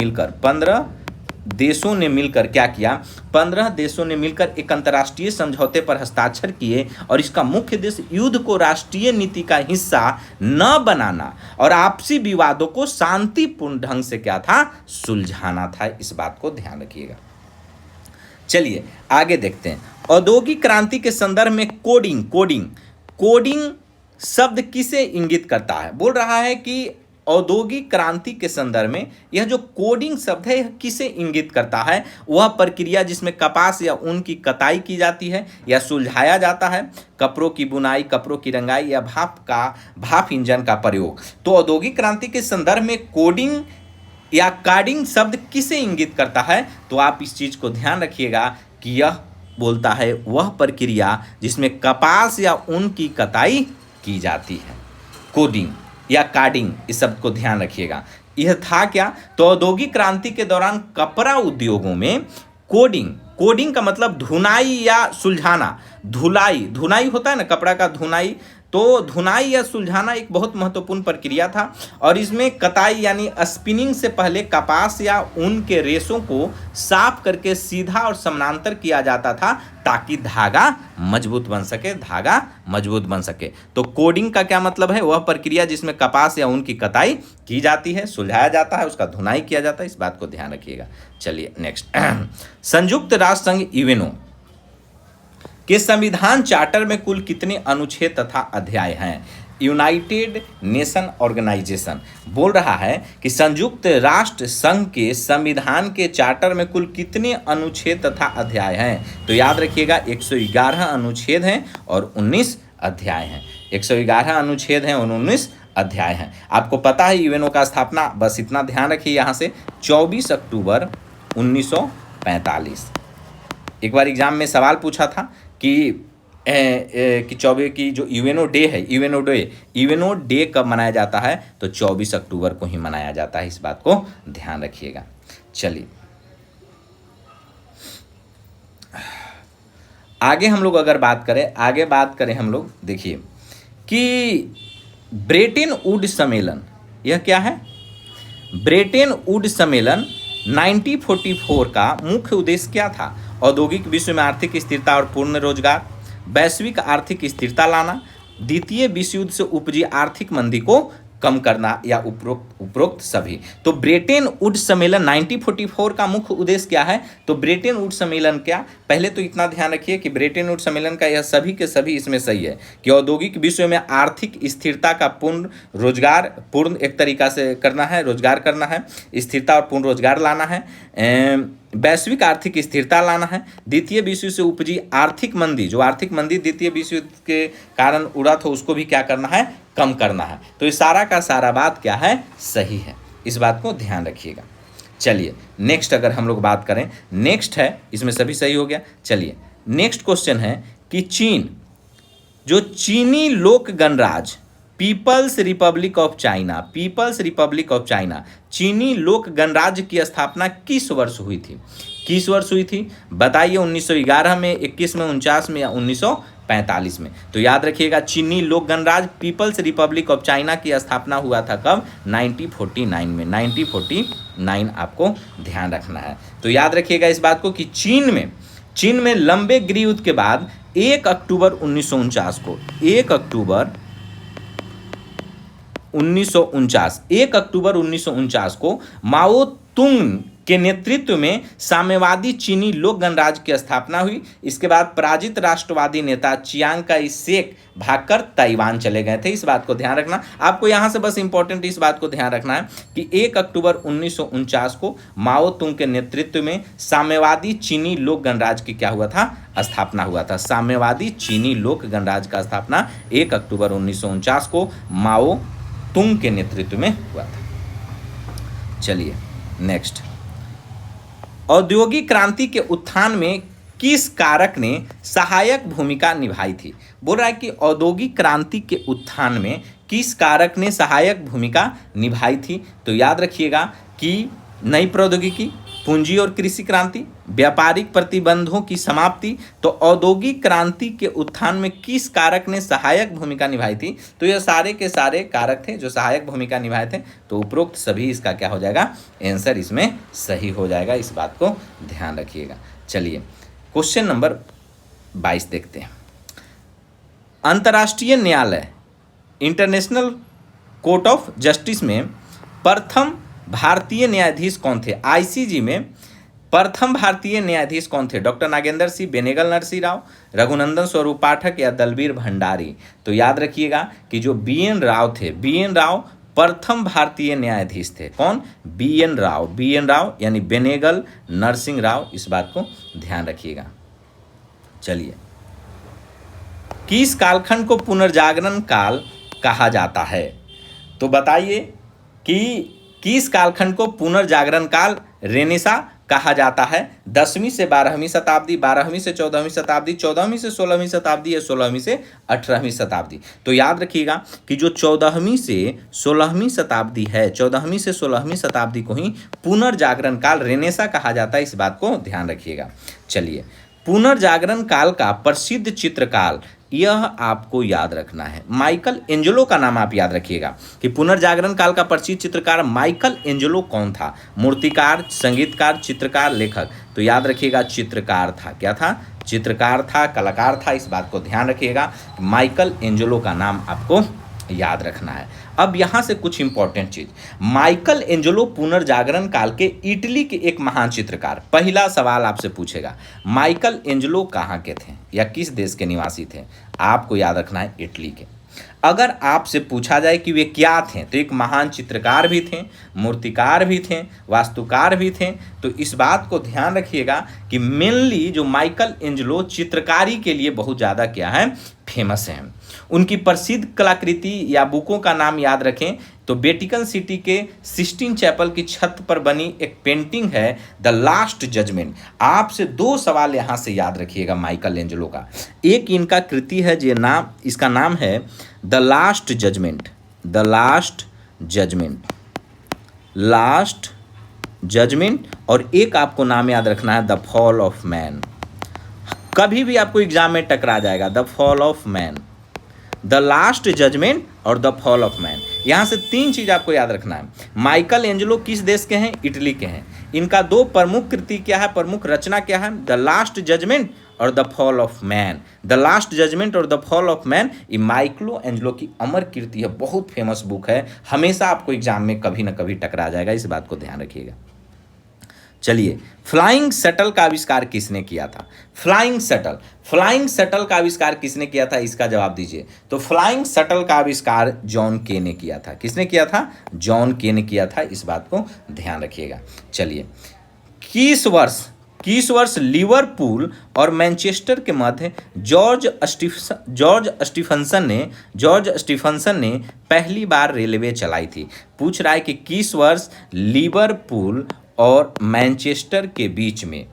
मिलकर क्या किया? 15 देशों ने मिलकर एक अंतर्राष्ट्रीय समझौते पर हस्ताक्षर किए और इसका मुख्य उद्देश्य युद्ध को राष्ट्रीय नीति का हिस्सा न बनाना और आपसी विवादों को शांतिपूर्ण ढंग से क्या था? सुलझाना था। इस बात को ध्यान रखिएगा। चलिए आगे देखते हैं। औद्योगिक क्रांति के संदर्भ में कोडिंग शब्द किसे इंगित करता है? बोल रहा है कि औद्योगिक क्रांति के संदर्भ में यह जो कोडिंग शब्द है यह किसे इंगित करता है? वह प्रक्रिया जिसमें कपास या ऊन की कताई की जाती है या सुलझाया जाता है, कपड़ों की बुनाई, कपड़ों की रंगाई या भाप इंजन का प्रयोग। तो औद्योगिक क्रांति के संदर्भ में कोडिंग या कार्डिंग शब्द किसे इंगित करता है? तो आप इस चीज को ध्यान रखिएगा कि यह बोलता है वह प्रक्रिया जिसमें कपास या ऊन की कताई की जाती है। कोडिंग या कार्डिंग, इस शब्द को ध्यान रखिएगा। यह था क्या? तो औद्योगिक क्रांति के दौरान कपड़ा उद्योगों में कोडिंग का मतलब धुनाई या सुलझाना। धुनाई होता है ना, कपड़ा का धुनाई, तो धुनाई या सुलझाना एक बहुत महत्वपूर्ण प्रक्रिया था। और इसमें कताई यानी स्पिनिंग से पहले कपास या ऊन के रेशों को साफ करके सीधा और समानांतर किया जाता था ताकि धागा मजबूत बन सके। तो कोडिंग का क्या मतलब है? वह प्रक्रिया जिसमें कपास या ऊन की कताई की जाती है, सुलझाया जाता है, उसका धुनाई किया जाता है। इस बात को ध्यान रखिएगा। चलिए नेक्स्ट संयुक्त राष्ट्र संघ यूएनओ के संविधान चार्टर में कुल कितने अनुच्छेद तथा अध्याय हैं? यूनाइटेड नेशन ऑर्गेनाइजेशन बोल रहा है कि संयुक्त राष्ट्र संघ के संविधान के चार्टर में कुल कितने अनुच्छेद तथा अध्याय हैं? तो याद रखिएगा 111 अनुच्छेद हैं और 19 अध्याय हैं। 111 अनुच्छेद हैं और 19 अध्याय हैं। आपको पता है यूएनओ का स्थापना, बस इतना ध्यान रखिए यहाँ से, 24 अक्टूबर 1945। एक बार एग्जाम में सवाल पूछा था कि 24 की जो यूएनओ डे कब मनाया जाता है? तो 24 अक्टूबर को ही मनाया जाता है। इस बात को ध्यान रखिएगा। चलिए आगे हम लोग अगर बात करें हम लोग, देखिए कि ब्रेटन वुड सम्मेलन, यह क्या है? ब्रेटन वुड सम्मेलन 1944 का मुख्य उद्देश्य क्या था? औद्योगिक विश्व में आर्थिक स्थिरता और पूर्ण रोजगार, वैश्विक आर्थिक स्थिरता लाना, द्वितीय विश्व युद्ध से उपजी आर्थिक मंदी को कम करना या उपरोक्त सभी। तो ब्रेटन वुड सम्मेलन 1944 का मुख्य उद्देश्य क्या है? तो ब्रेटन वुड सम्मेलन क्या, पहले तो इतना ध्यान रखिए कि ब्रेटन वुड सम्मेलन का यह सभी के सभी इसमें सही है कि औद्योगिक विश्व में आर्थिक स्थिरता का पूर्ण एक तरीका से करना है, रोजगार करना है, स्थिरता और पूर्ण रोजगार लाना है, वैश्विक आर्थिक स्थिरता लाना है, द्वितीय विश्व से उपजी आर्थिक मंदी, जो आर्थिक मंदी द्वितीय विश्व युद्ध के कारण उड़ा था उसको भी क्या करना है? कम करना है। तो ये सारा का सारा बात क्या है? सही है। इस बात को ध्यान रखिएगा। चलिए नेक्स्ट अगर हम लोग बात करें, नेक्स्ट है, इसमें सभी सही हो गया। चलिए नेक्स्ट क्वेश्चन है कि चीन, जो चीनी लोक गणराज्य पीपल्स रिपब्लिक ऑफ चाइना, चीनी लोक गणराज्य की स्थापना किस वर्ष हुई थी? बताइए, 1911 में, 21 में, 49 में या 1945 में? तो याद रखिएगा चीनी लोक गणराज्य पीपल्स रिपब्लिक ऑफ चाइना की स्थापना हुआ था कब? 1949 में। 1949 आपको ध्यान रखना है। तो याद रखिएगा इस बात को कि चीन में लंबे गृह युद्ध के बाद 1 अक्टूबर 1949 को माओ तुंग के नेतृत्व में साम्यवादी चीनी लोक गणराज्य की स्थापना हुई। इसके बाद पराजित राष्ट्रवादी नेता चियांग काई शेक भागकर ताइवान चले गए थे। इस बात को ध्यान रखना। आपको यहां से बस इंपॉर्टेंट इस बात को ध्यान रखना है कि 1 अक्टूबर 1949 को माओ तुंग के नेतृत्व में साम्यवादी चीनी लोक गणराज्य की क्या हुआ था? स्थापना हुआ था। साम्यवादी चीनी लोक गणराज्य का स्थापना 1 अक्टूबर 1949 को माओ तुंग के नेतृत्व में हुआ था। चलिए नेक्स्ट, औद्योगिक क्रांति के उत्थान में किस कारक ने सहायक भूमिका निभाई थी? बोल रहा है कि औद्योगिक क्रांति के उत्थान में किस कारक ने सहायक भूमिका निभाई थी? तो याद रखिएगा कि नई प्रौद्योगिकी, पूंजी और कृषि क्रांति, व्यापारिक प्रतिबंधों की समाप्ति। तो औद्योगिक क्रांति के उत्थान में किस कारक ने सहायक भूमिका निभाई थी? तो यह सारे के सारे कारक थे जो सहायक भूमिका निभाए थे। तो उपरोक्त सभी इसका क्या हो जाएगा? आंसर इसमें सही हो जाएगा। इस बात को ध्यान रखिएगा। चलिए क्वेश्चन नंबर 22 देखते हैं। अंतर्राष्ट्रीय न्यायालय इंटरनेशनल कोर्ट ऑफ जस्टिस में प्रथम भारतीय न्यायाधीश कौन थे? आईसीजे में प्रथम भारतीय न्यायाधीश कौन थे? डॉक्टर नागेंद्र सिंह, बेनेगल नरसिंह राव, रघुनंदन स्वरूप पाठक या दलबीर भंडारी? तो याद रखिएगा कि जो बीएन राव थे, बीएन राव प्रथम भारतीय न्यायाधीश थे। कौन? BN राव। BN राव यानी बेनेगल नरसिंह राव, इस बात को ध्यान रखिएगा। चलिए, किस कालखंड को पुनर्जागरण काल कहा जाता है? तो बताइए कि किस कालखंड को पुनर्जागरण काल रेनेसा कहा जाता है? 10वीं से 12वीं शताब्दी, 12वीं से 14वीं शताब्दी, 14वीं से 16वीं शताब्दी या 16वीं से 18वीं शताब्दी। तो याद रखिएगा कि जो 14वीं से 16वीं शताब्दी है, 14वीं से 16वीं शताब्दी को ही पुनर्जागरण काल रेनेसा कहा जाता है, इस बात को ध्यान रखिएगा। चलिए, पुनर्जागरण काल का प्रसिद्ध चित्रकार, यह आपको याद रखना है, माइकल एंजेलो का नाम आप याद रखिएगा कि पुनर्जागरण काल का प्रसिद्ध चित्रकार माइकल एंजेलो कौन था? मूर्तिकार, संगीतकार, चित्रकार, लेखक। तो याद रखिएगा चित्रकार था। क्या था? चित्रकार था, कलाकार था, इस बात को ध्यान रखिएगा। माइकल एंजेलो का नाम आपको याद रखना है। अब यहाँ से कुछ इंपॉर्टेंट चीज, माइकल एंजेलो पुनर्जागरण काल के इटली के एक महान चित्रकार। पहला सवाल आपसे पूछेगा, माइकल एंजेलो कहाँ के थे या किस देश के निवासी थे? आपको याद रखना है इटली के। अगर आपसे पूछा जाए कि वे क्या थे, तो एक महान चित्रकार भी थे, मूर्तिकार भी थे, वास्तुकार भी थे। तो इस बात को ध्यान रखिएगा कि मेनली जो माइकल एंजेलो चित्रकारी के लिए बहुत ज़्यादा क्या है, फेमस हैं। उनकी प्रसिद्ध कलाकृति या बुकों का नाम याद रखें तो वेटिकन सिटी के सिस्टीन चैपल की छत पर बनी एक पेंटिंग है द लास्ट जजमेंट। आपसे दो सवाल यहाँ से याद रखिएगा माइकल एंजेलो का। एक इनका कृति है जो नाम, इसका नाम है the last judgment, the last judgment, last judgment. और एक आपको नाम याद रखना है द फॉल ऑफ मैन। कभी भी आपको एग्जाम में टकरा जाएगा, the fall of man, the last judgment और द फॉल ऑफ मैन। यहाँ से तीन चीज आपको याद रखना है। माइकल एंजेलो किस देश के हैं? इटली के हैं। इनका दो प्रमुख कृति क्या है, प्रमुख रचना क्या है? द लास्ट जजमेंट और the fall of man. The last judgment और द फॉल ऑफ मैन ये माइकलो एंजेलो की अमर कृति है, बहुत फेमस बुक है, हमेशा आपको एग्जाम में कभी ना कभी टकरा जाएगा, इस बात को ध्यान रखिएगा। चलिए, फ्लाइंग शटल का आविष्कार किसने किया था? फ्लाइंग शटल, फ्लाइंग शटल का आविष्कार किसने किया था, इसका जवाब दीजिए। तो फ्लाइंग शटल का आविष्कार जॉन के ने किया था। किसने किया था? जॉन के ने किया था, इस बात को ध्यान रखिएगा। चलिए, किस वर्ष लिवरपूल और मैनचेस्टर के मध्य जॉर्ज स्टीफनसन ने पहली बार रेलवे चलाई थी? पूछ रहा है कि किस वर्ष लिवरपूल और मैनचेस्टर के बीच में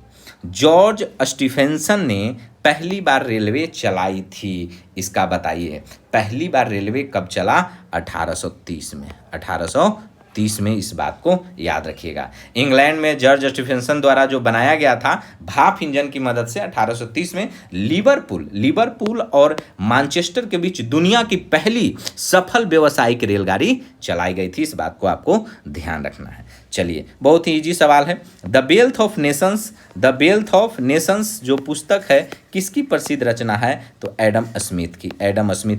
जॉर्ज स्टीफेंसन ने पहली बार रेलवे चलाई थी, इसका बताइए। पहली बार रेलवे कब चला? 1830 में, 1830 में, इस बात को याद रखिएगा। इंग्लैंड में जॉर्ज स्टीफेंसन द्वारा जो बनाया गया था भाप इंजन की मदद से 1830 में लिवरपूल और मैनचेस्टर के बीच दुनिया की पहली सफल व्यावसायिक रेलगाड़ी चलाई गई थी, इस बात को आपको ध्यान रखना है। चलिए, बहुत ही इजी सवाल है। द वेल्थ ऑफ नेशंस जो पुस्तक है किसकी प्रसिद्ध रचना है? तो एडम स्मिथ की,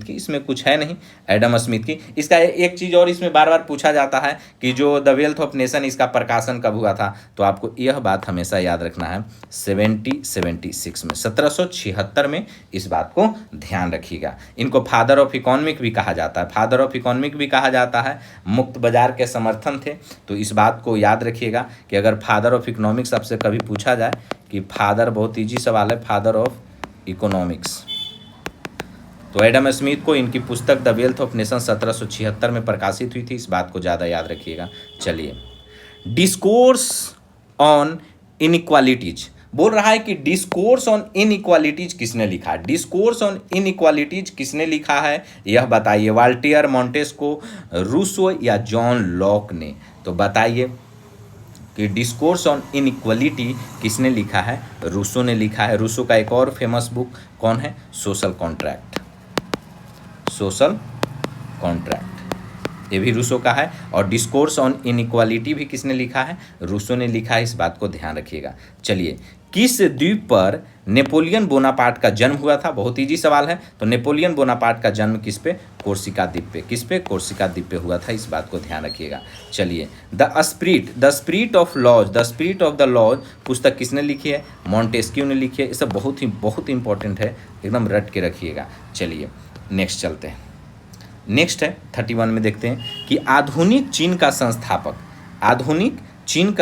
इसमें कुछ है नहीं, एडम स्मिथ की। इसका एक चीज और इसमें बार बार पूछा जाता है कि जो द वेल्थ ऑफ नेशन इसका प्रकाशन कब हुआ था? तो आपको यह बात हमेशा याद रखना है 1776 में, 1776 में, इस बात को ध्यान रखिएगा। इनको फादर ऑफ इकोनॉमिक भी कहा जाता है, मुक्त बाजार के समर्थन थे। तो इस बात को याद रखिएगा कि अगर फादर ऑफ इकोनॉमिक्स आपसे कभी पूछा जाए कि फादर, बहुत इजी सवाल है, फादर ऑफ इकोनॉमिक्स, तो एडम स्मिथ को इनकी पुस्तक द वेल्थ ऑफ नेशन 1776 में प्रकाशित हुई थी, इस बात को ज़्यादा याद रखिएगा। चलिए, डिस्कोर्स ऑन इनइक्वालिटीज, बोल रहा है कि डिस्कोर्स ऑन इनइक्वालिटीज किसने लिखा है? डिस्कोर्स ऑन इनइक्वालिटीज किसने लिखा है, यह बताइए। वाल्टियर, मॉन्टेस्को, रूसो या जॉन लॉक ने? तो बताइए कि डिस्कोर्स ऑन इनइक्वालिटी किसने लिखा है? रूसो ने लिखा है। रूसो का एक और फेमस बुक कौन है? सोशल कॉन्ट्रैक्ट, ये भी रूसो का है। और डिस्कोर्स ऑन इनइक्वालिटी भी किसने लिखा है? रूसो ने लिखा है, इस बात को ध्यान रखिएगा। चलिए, किस द्वीप पर नेपोलियन बोनापार्ट का जन्म हुआ था? बहुत इजी सवाल है। तो नेपोलियन बोनापार्ट का जन्म किस पे? कोर्सिका द्वीप पे। किस पे? कोर्सिका द्वीप पे हुआ था, इस बात को ध्यान रखिएगा। चलिए, the spirit of the laws पुस्तक किसने लिखी है? मॉन्टेस्क्यू ने लिखी है। ये सब बहुत इंपॉर्टेंट है, एकदम रट के रखिएगा। चलिए, नेक्स्ट चलते हैं। नेक्स्ट है 31 में देखते हैं कि आधुनिक चीन का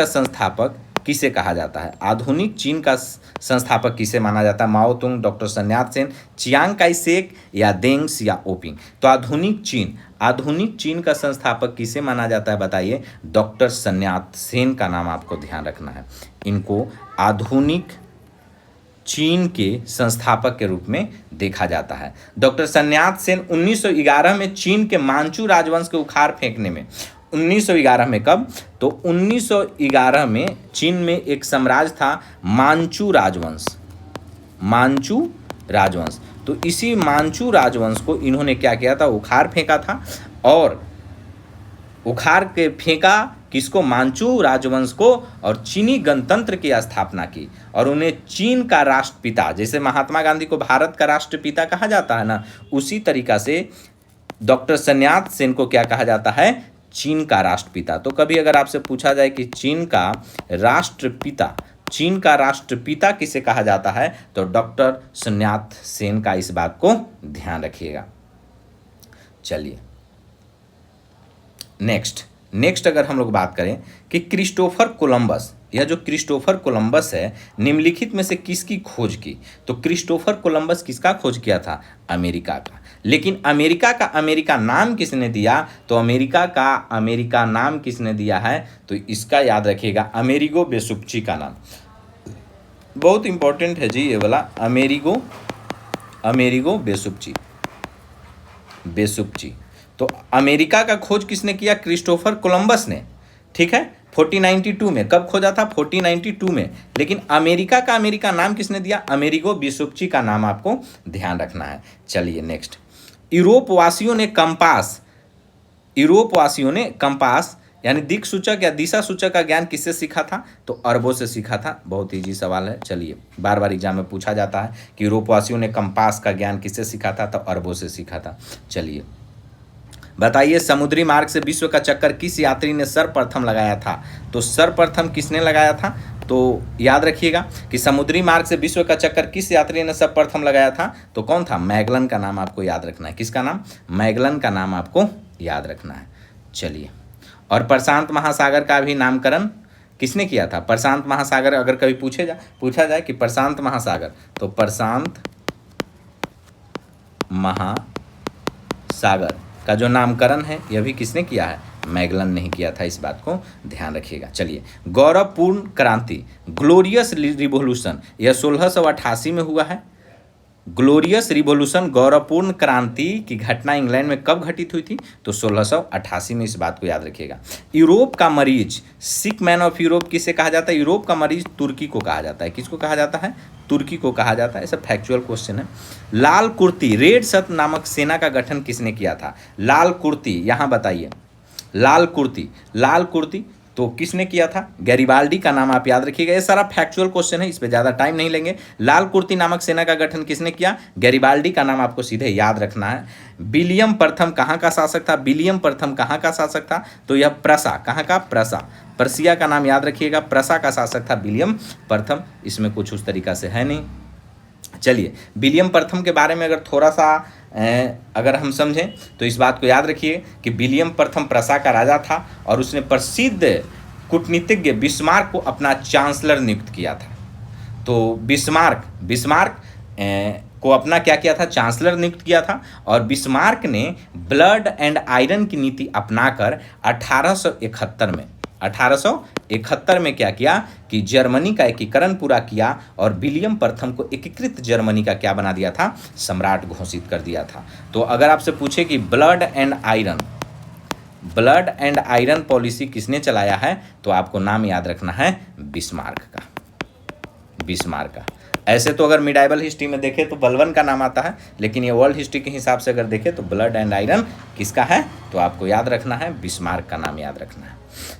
संस्थापक किसे कहा जाता है। आधुनिक चीन का संस्थापक किसे माना जाता है। Mao Tung, doctor sun yat-sen, Chiang Kai Shek या देंग सियाओपिंग। तो आधुनिक चीन का संस्थापक किसे माना जाता है बताइए। डॉक्टर sun yat-sen का नाम आपको ध्यान रखना है। इनको आधुनिक चीन के संस्थापक के रूप में देखा जाता है। डॉक्टर sun yat-sen 1911 में चीन के मांचू राजवंश के उखाड़ फेंकने में, 1911 में कब, तो 1911 में चीन में एक साम्राज्य था मांचू राजवंश। तो इसी मांचू राजवंश को इन्होंने क्या किया था, उखाड़ फेंका था। और उखाड़ के फेंका किसको, मांचू राजवंश को, और चीनी गणतंत्र की स्थापना की और उन्हें चीन का राष्ट्रपिता, जैसे महात्मा गांधी को भारत का राष्ट्रपिता कहा जाता है ना, उसी तरीका से डॉक्टर sun yat-sen को क्या कहा जाता है, चीन का राष्ट्रपिता। तो कभी अगर आपसे पूछा जाए कि चीन का राष्ट्रपिता किसे कहा जाता है, तो डॉक्टर sun yat-sen का इस बात को ध्यान रखिएगा। चलिए नेक्स्ट अगर हम लोग बात करें कि क्रिस्टोफर कोलंबस, यह जो क्रिस्टोफर कोलंबस है निम्नलिखित में से किसकी खोज की। तो क्रिस्टोफर कोलंबस किसका खोज किया था, अमेरिका का। लेकिन अमेरिका नाम किसने दिया, तो अमेरिका नाम किसने दिया है, तो इसका याद रखिएगा अमेरिगो वेसुप्ची का नाम। बहुत इंपॉर्टेंट है जी ये वाला, अमेरिगो वेसुप्ची। तो अमेरिका का खोज किसने किया, क्रिस्टोफर कोलंबस ने, ठीक है। 1492 में, कब खोजा था, 1492 में। लेकिन अमेरिका नाम किसने दिया, अमेरिगो वेसुप्ची का नाम आपको ध्यान रखना है। चलिए नेक्स्ट, यूरोप वासियों ने कंपास यानी दिक सूचक या दिशा सूचक का ज्ञान किससे सीखा था, तो अरबों से सीखा था। बहुत इजी सवाल है। चलिए, बार बार एग्जाम में पूछा जाता है कि यूरोपवासियों ने कंपास का ज्ञान किससे सीखा था, तो अरबों से सीखा था। चलिए बताइए, समुद्री मार्ग से विश्व का चक्कर किस यात्री ने सर्वप्रथम लगाया था। तो सर्वप्रथम किसने लगाया था, तो याद रखिएगा कि समुद्री मार्ग से विश्व का चक्कर किस यात्री ने सर्वप्रथम लगाया था, तो कौन था, मैगलन का नाम आपको याद रखना है। किसका नाम, मैगलन का नाम आपको याद रखना है। चलिए, और प्रशांत महासागर का भी नामकरण किसने किया था। प्रशांत महासागर अगर कभी पूछा जाए कि प्रशांत महासागर, तो प्रशांत महासागर का जो नामकरण है यह भी किसने किया है, मैगलन नहीं किया था। इस बात को ध्यान रखिएगा। चलिए, गौरवपूर्ण क्रांति, ग्लोरियस रिवॉल्यूशन, यह 1688 में हुआ है। ग्लोरियस रिवॉल्यूशन, गौरवपूर्ण क्रांति की घटना इंग्लैंड में कब घटित हुई थी, तो 1688 में। इस बात को याद रखिएगा। यूरोप का मरीज, सिक मैन ऑफ यूरोप किसे कहा जाता है, यूरोप का मरीज तुर्की को कहा जाता है। किसको कहा जाता है, तुर्की को कहा जाता है। ऐसा फैक्चुअल क्वेश्चन है। लाल कुर्ती, रेड शर्ट नामक सेना का गठन किसने किया था। लाल कुर्ती, यहाँ बताइए, लाल कुर्ती तो किसने किया था, गैरिबाल्डी का नाम आप याद रखिएगा। ये सारा फैक्चुअल क्वेश्चन है, इस पे ज़्यादा टाइम नहीं लेंगे। लाल कुर्ती नामक सेना का गठन किसने किया, गैरिबाल्डी का नाम आपको सीधे याद रखना है। विलियम प्रथम कहाँ का शासक था, विलियम प्रथम कहाँ का शासक था, तो यह प्रसा, कहाँ का, पर्सिया का नाम याद रखिएगा। प्रसा का शासक था विलियम प्रथम। इसमें कुछ उस तरीका से है नहीं। चलिए, विलियम प्रथम के बारे में अगर थोड़ा सा अगर हम समझें तो इस बात को याद रखिए कि विलियम प्रथम प्रसा का राजा था और उसने प्रसिद्ध कूटनीतिज्ञ बिस्मार्क को अपना चांसलर नियुक्त किया था। तो बिस्मार्क को अपना क्या किया था, चांसलर नियुक्त किया था। और बिस्मार्क ने ब्लड एंड आयरन की नीति अपनाकर 1871 में क्या किया कि जर्मनी का एकीकरण पूरा किया और विलियम प्रथम को एकीकृत जर्मनी का क्या बना दिया था, सम्राट घोषित कर दिया था। तो अगर आपसे पूछे कि ब्लड एंड आयरन पॉलिसी किसने चलाया है, तो आपको नाम याद रखना है बिस्मार्क का। ऐसे तो अगर मिडाइवल हिस्ट्री में देखें तो बलबन का नाम आता है, लेकिन ये वर्ल्ड हिस्ट्री के हिसाब से अगर देखें तो ब्लड एंड आयरन किसका है, तो आपको याद रखना है, बिस्मार्क का नाम याद रखना है।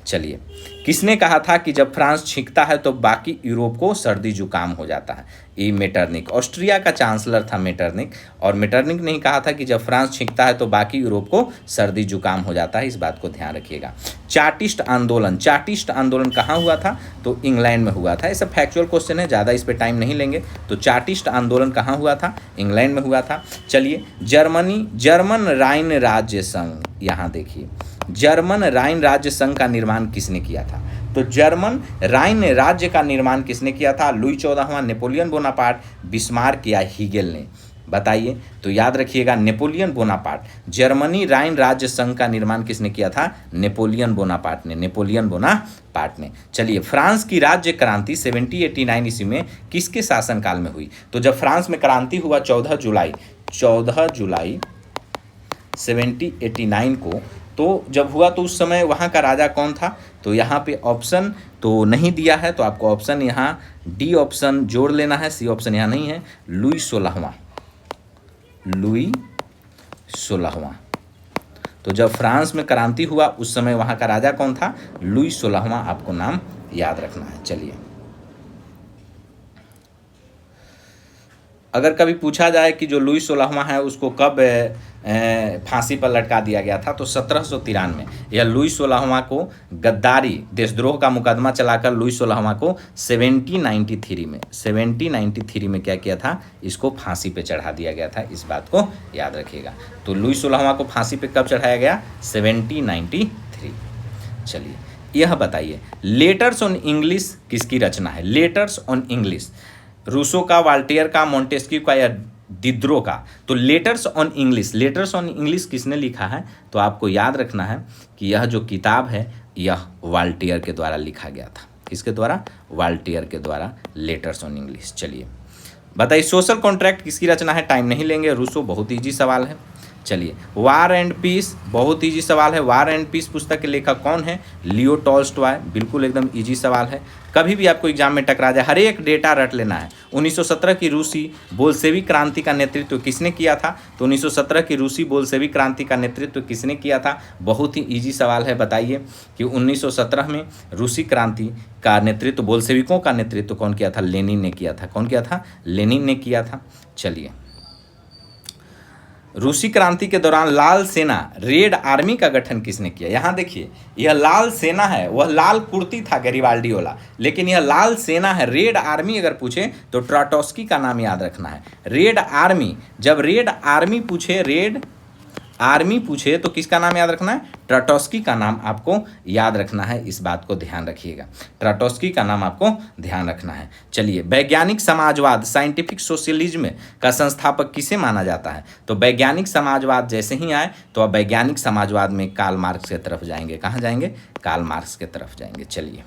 चलिए, किसने कहा था कि जब फ्रांस छींकता है तो बाकी यूरोप को सर्दी जुकाम हो जाता है? ये मेटरनिक, ऑस्ट्रिया का चांसलर था मेटरनिक, और मेटरनिक ने ही कहा था कि जब फ्रांस छींकता है तो बाकी यूरोप को सर्दी जुकाम हो जाता है। इस बात को ध्यान रखिएगा। चार्टिस्ट आंदोलन कहाँ हुआ था? तो इंग्लैंड में हुआ था। ये सब फैक्चुअल क्वेश्चन है, ज़्यादा इस पर टाइम नहीं लेंगे। तो चार्टिस्ट आंदोलन कहाँ हुआ था? इंग्लैंड में हुआ था। चलिए, जर्मन राइन राज्य संघ, यहाँ देखिए, जर्मन राइन राज्य संघ का निर्माण किसने किया था? तो जर्मन राइन राज्य का निर्माण किसने किया था? लुई 14वां, नेपोलियन बोनापार्ट, बिस्मार्क या हीगेल ने? बताइए। तो याद रखिएगा, नेपोलियन बोनापार्ट। जर्मनी राइन राज्य संघ का निर्माण किसने किया था? नेपोलियन बोनापार्ट ने। चलिए, फ्रांस की राज्य क्रांति 1789 ईस्वी में किसके शासनकाल में हुई? तो जब फ्रांस में क्रांति हुआ 14 जुलाई 1789 को, तो जब हुआ तो उस समय वहाँ का राजा कौन था? तो यहाँ पे ऑप्शन तो नहीं दिया है, तो आपको ऑप्शन यहाँ डी ऑप्शन जोड़ लेना है, सी ऑप्शन यहाँ नहीं है। लुई 16वां। तो जब फ्रांस में क्रांति हुआ उस समय वहाँ का राजा कौन था? लुई 16वां, आपको नाम याद रखना है। चलिए, अगर कभी पूछा जाए कि जो लुई 16वां है उसको कब फांसी पर लटका दिया गया था, तो 1793। यह लुई 16वां को गद्दारी, देशद्रोह का मुकदमा चलाकर लुई 16वां को 1793 में क्या किया था? इसको फांसी पे चढ़ा दिया गया था। इस बात को याद रखिएगा। तो लुई 16वां को फांसी पे कब चढ़ाया गया? 1793। चलिए, यह बताइए, लेटर्स ऑन इंग्लिश किसकी रचना है? लेटर्स ऑन इंग्लिश, रूसो का, वाल्टेयर का, मोंटेस्क्यू का या दिद्रो का? तो लेटर्स ऑन इंग्लिश किसने लिखा है? तो आपको याद रखना है कि यह जो किताब है यह वाल्टेयर के द्वारा लिखा गया था। किसके द्वारा? वाल्टेयर के द्वारा, लेटर्स ऑन इंग्लिश। चलिए, बताइए, सोशल कॉन्ट्रैक्ट किसकी रचना है? टाइम नहीं लेंगे, रूसो, बहुत ईजी सवाल है। चलिए, वार एंड पीस, बहुत ईजी सवाल है। वार एंड पीस पुस्तक के लेखक कौन है? लियो टॉल्स्टॉय, बिल्कुल एकदम ईजी सवाल है। कभी भी आपको एग्जाम में टकरा जाए, हर एक डेटा रट लेना है। 1917 की रूसी बोल्शेविक क्रांति का नेतृत्व किसने किया था? तो 1917 की रूसी बोल्शेविक क्रांति का नेतृत्व किसने किया था? बहुत ही ईजी सवाल है। बताइए कि 1917 में रूसी क्रांति का नेतृत्व, बोल्शेविकों का नेतृत्व कौन किया था? लेनिन ने किया था। कौन किया था? लेनिन ने किया था। चलिए, रूसी क्रांति के दौरान लाल सेना, रेड आर्मी का गठन किसने किया? यहाँ देखिए, यह लाल सेना है, वह लाल कुर्ती था गैरिबाल्डी वाला, लेकिन यह लाल सेना है। रेड आर्मी अगर पूछे तो ट्राटोस्की का नाम याद रखना है। रेड आर्मी, जब रेड आर्मी पूछे तो किसका नाम याद रखना है? ट्राटोस्की का नाम आपको याद रखना है। इस बात को ध्यान रखिएगा, ट्राटोस्की का नाम आपको ध्यान रखना है। चलिए, वैज्ञानिक समाजवाद, साइंटिफिक सोशलिज्म का संस्थापक किसे माना जाता है? तो वैज्ञानिक समाजवाद जैसे ही आए तो अब वैज्ञानिक समाजवाद में कार्ल मार्क्स की तरफ जाएंगे। कहाँ जाएंगे? कार्ल मार्क्स की तरफ जाएंगे। चलिए,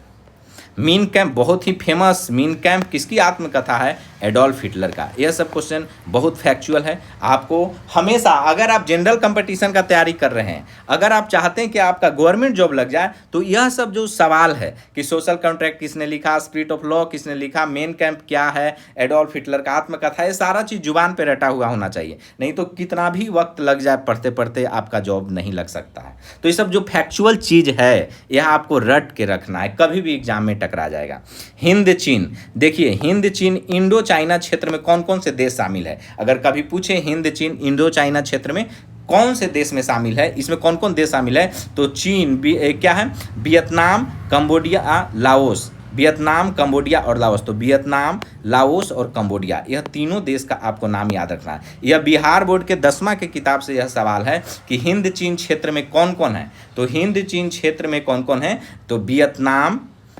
मीन कैंप, बहुत ही फेमस मीन कैंप किसकी आत्मकथा है? एडोल्फ हिटलर का। यह सब क्वेश्चन बहुत फैक्चुअल है। आपको हमेशा, अगर आप जनरल कंपटीशन का तैयारी कर रहे हैं, अगर आप चाहते हैं कि आपका गवर्नमेंट जॉब लग जाए, तो यह सब जो सवाल है कि सोशल कॉन्ट्रैक्ट किसने लिखा, स्पिरिट ऑफ लॉ किसने लिखा, मेन कैंप क्या है, एडोल्फ हिटलर का आत्मकथा, ये सारा चीज़ जुबान पर रटा हुआ होना चाहिए। नहीं तो कितना भी वक्त लग जाए पढ़ते पढ़ते, आपका जॉब नहीं लग सकता है। तो ये सब जो फैक्चुअल चीज़ है यह आपको रट के रखना है, कभी भी एग्जाम में टकरा जाएगा। हिंद चीन, देखिए, हिंद चीन इंडो चाइना क्षेत्र में कौन कौन से देश शामिल है? अगर कभी पूछे हिंद चीन इंडो चाइना क्षेत्र में कौन से देश में शामिल है, इसमें कौन कौन देश शामिल है? तो चीन क्या है? Vietnam, Cambodia, Laos. Vietnam, Cambodia और लाओस। तो वियतनाम, लाओस और कंबोडिया, यह तीनों देश का आपको नाम याद रखना है। यह बिहार बोर्ड के 10वां के किताब से यह सवाल है कि हिंद चीन क्षेत्र में कौन कौन है। तो हिंद चीन क्षेत्र में कौन कौन है? तो